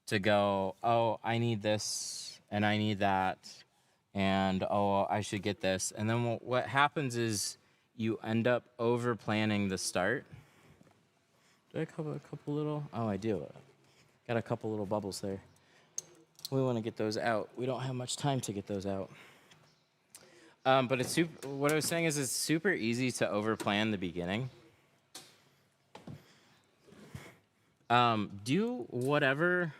to go, oh, I need this and I need that, and oh, I should get this. And then what happens is you end up over-planning the start. Do I have a couple little? Oh, I do. Got a couple little bubbles there. We want to get those out. We don't have much time to get those out. But it's super, what I was saying is it's super easy to overplan the beginning. Do whatever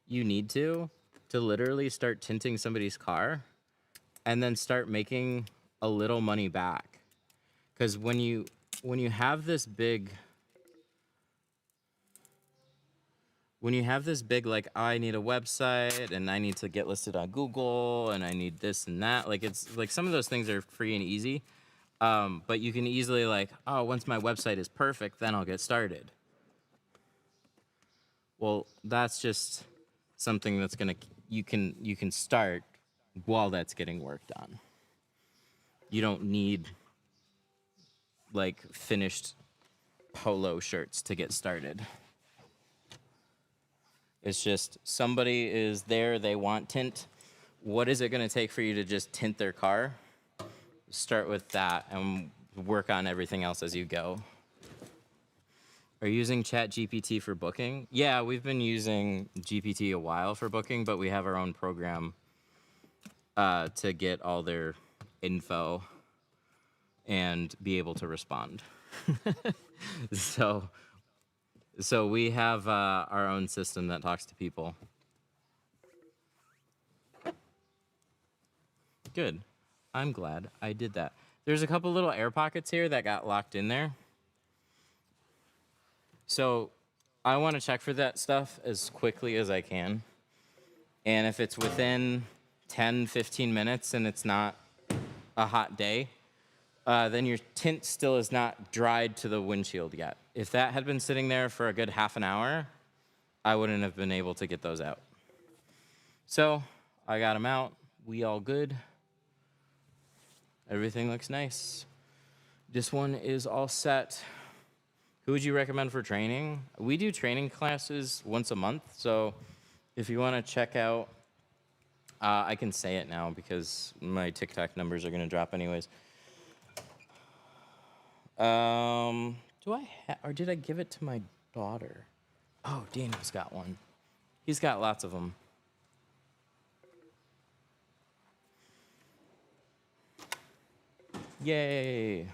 you need to literally start tinting somebody's car and then start making a little money back. Because when you have this big, like, I need a website and I need to get listed on Google and I need this and that, like, it's like some of those things are free and easy. But you can easily, like, oh, once my website is perfect, then I'll get started. Well, that's just something that's gonna, you can start while that's getting work done. You don't need like finished polo shirts to get started. It's just somebody is there, they want tint. What is it gonna take for you to just tint their car? Start with that and work on everything else as you go. Are you using ChatGPT for booking? Yeah, we've been using GPT a while for booking, but we have our own program to get all their info and be able to respond. So we have our own system that talks to people. Good. I'm glad I did that. There's a couple little air pockets here that got locked in there. So I want to check for that stuff as quickly as I can. And if it's within 10, 15 minutes and it's not a hot day, then your tint still is not dried to the windshield yet. If that had been sitting there for a good half an hour, I wouldn't have been able to get those out. So I got them out. We all good. Everything looks nice. This one is all set. Who would you recommend for training? We do training classes once a month, so if you want to check out, I can say it now because my TikTok numbers are going to drop anyways. Do I or did I give it to my daughter? Oh, Daniel's got one. He's got lots of them. Yay.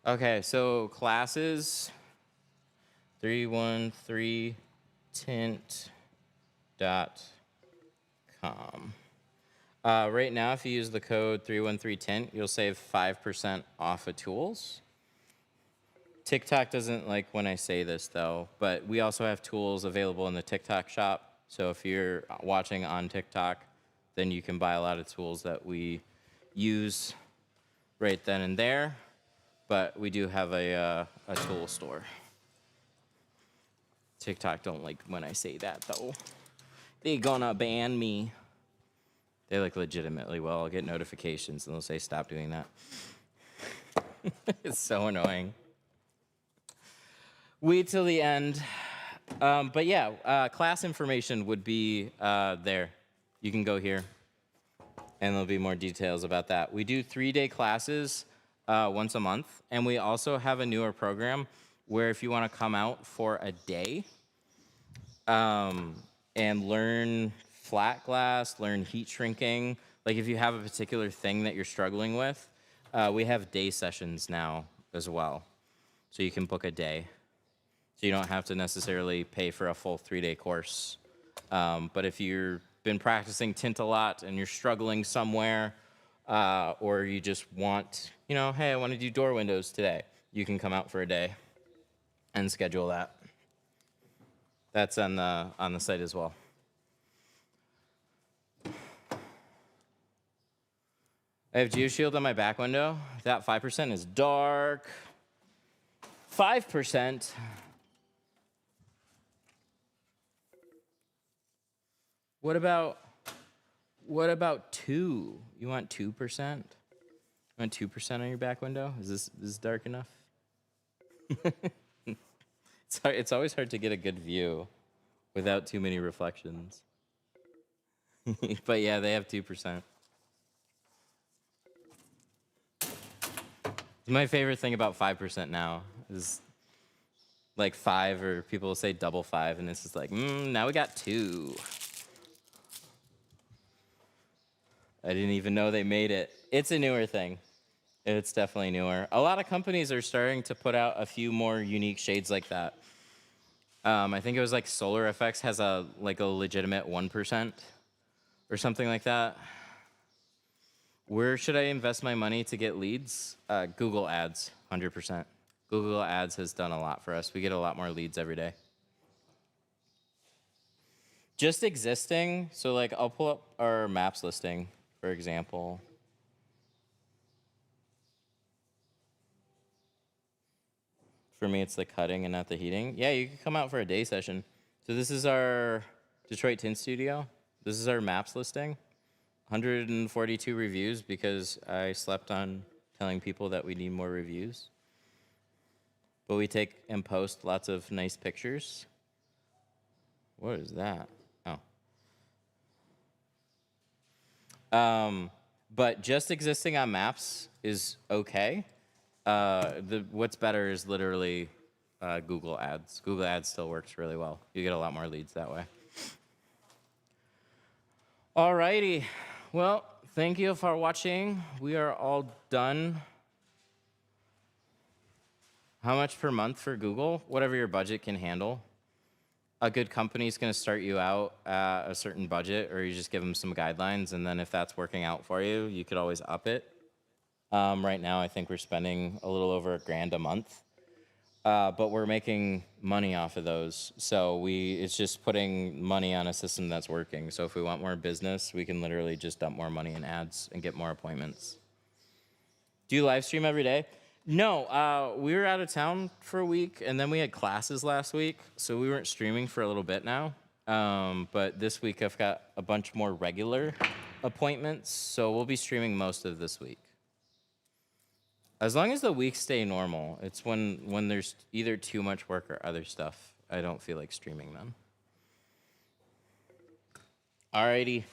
Okay, so classes 313tint.com. Right now, if you use the code 313tint, you'll save 5% off of tools. TikTok doesn't like when I say this, though, but we also have tools available in the TikTok shop. So if you're watching on TikTok, then you can buy a lot of tools that we use right then and there. But we do have a tool store. TikTok don't like when I say that, though. They gonna ban me. They like legitimately will. I'll get notifications and they'll say, stop doing that. It's so annoying. Wait till the end. But yeah, class information would be there. You can go here and there'll be more details about that. We do 3-day classes once a month. And we also have a newer program where if you want to come out for a day and learn flat glass, learn heat shrinking, like if you have a particular thing that you're struggling with, we have day sessions now as well. So you can book a day. So you don't have to necessarily pay for a full 3-day course. But if you've been practicing tint a lot and you're struggling somewhere, or you just want, you know, hey, I want to do door windows today, you can come out for a day and schedule that. That's on the site as well. I have GeoShield on my back window. That 5% is dark. 5%. What about 2? You want 2%? You want 2% on your back window? Is this dark enough? It's always hard to get a good view without too many reflections. But yeah, they have 2%. My favorite thing about 5% now is like 5, or people will say double 5, and it's just like, now we got 2. I didn't even know they made it. It's a newer thing. It's definitely newer. A lot of companies are starting to put out a few more unique shades like that. I think it was like Solar Effects has a legitimate 1% or something like that. Where should I invest my money to get leads? Google Ads, 100%. Google Ads has done a lot for us. We get a lot more leads every day. Just existing, so like I'll pull up our maps listing, for example. For me, it's the cutting and not the heating. Yeah, you can come out for a day session. So this is our Detroit Tint Studio. This is our maps listing. 142 reviews because I slept on telling people that we need more reviews. But we take and post lots of nice pictures. What is that? Oh. But just existing on maps is okay. What's better is literally Google Ads. Google Ads still works really well. You get a lot more leads that way. Alrighty. Well, thank you for watching. We are all done. How much per month for Google? Whatever your budget can handle. A good company is going to start you out at a certain budget, or you just give them some guidelines, and then if that's working out for you, you could always up it. Right now, I think we're spending a little over $1,000 a month, but we're making money off of those. So it's just putting money on a system that's working. So if we want more business, we can literally just dump more money in ads and get more appointments. Do you live stream every day? No, we were out of town for a week, and then we had classes last week, so we weren't streaming for a little bit now. But this week I've got a bunch more regular appointments, so we'll be streaming most of this week. As long as the weeks stay normal. It's when there's either too much work or other stuff, I don't feel like streaming them. Alrighty.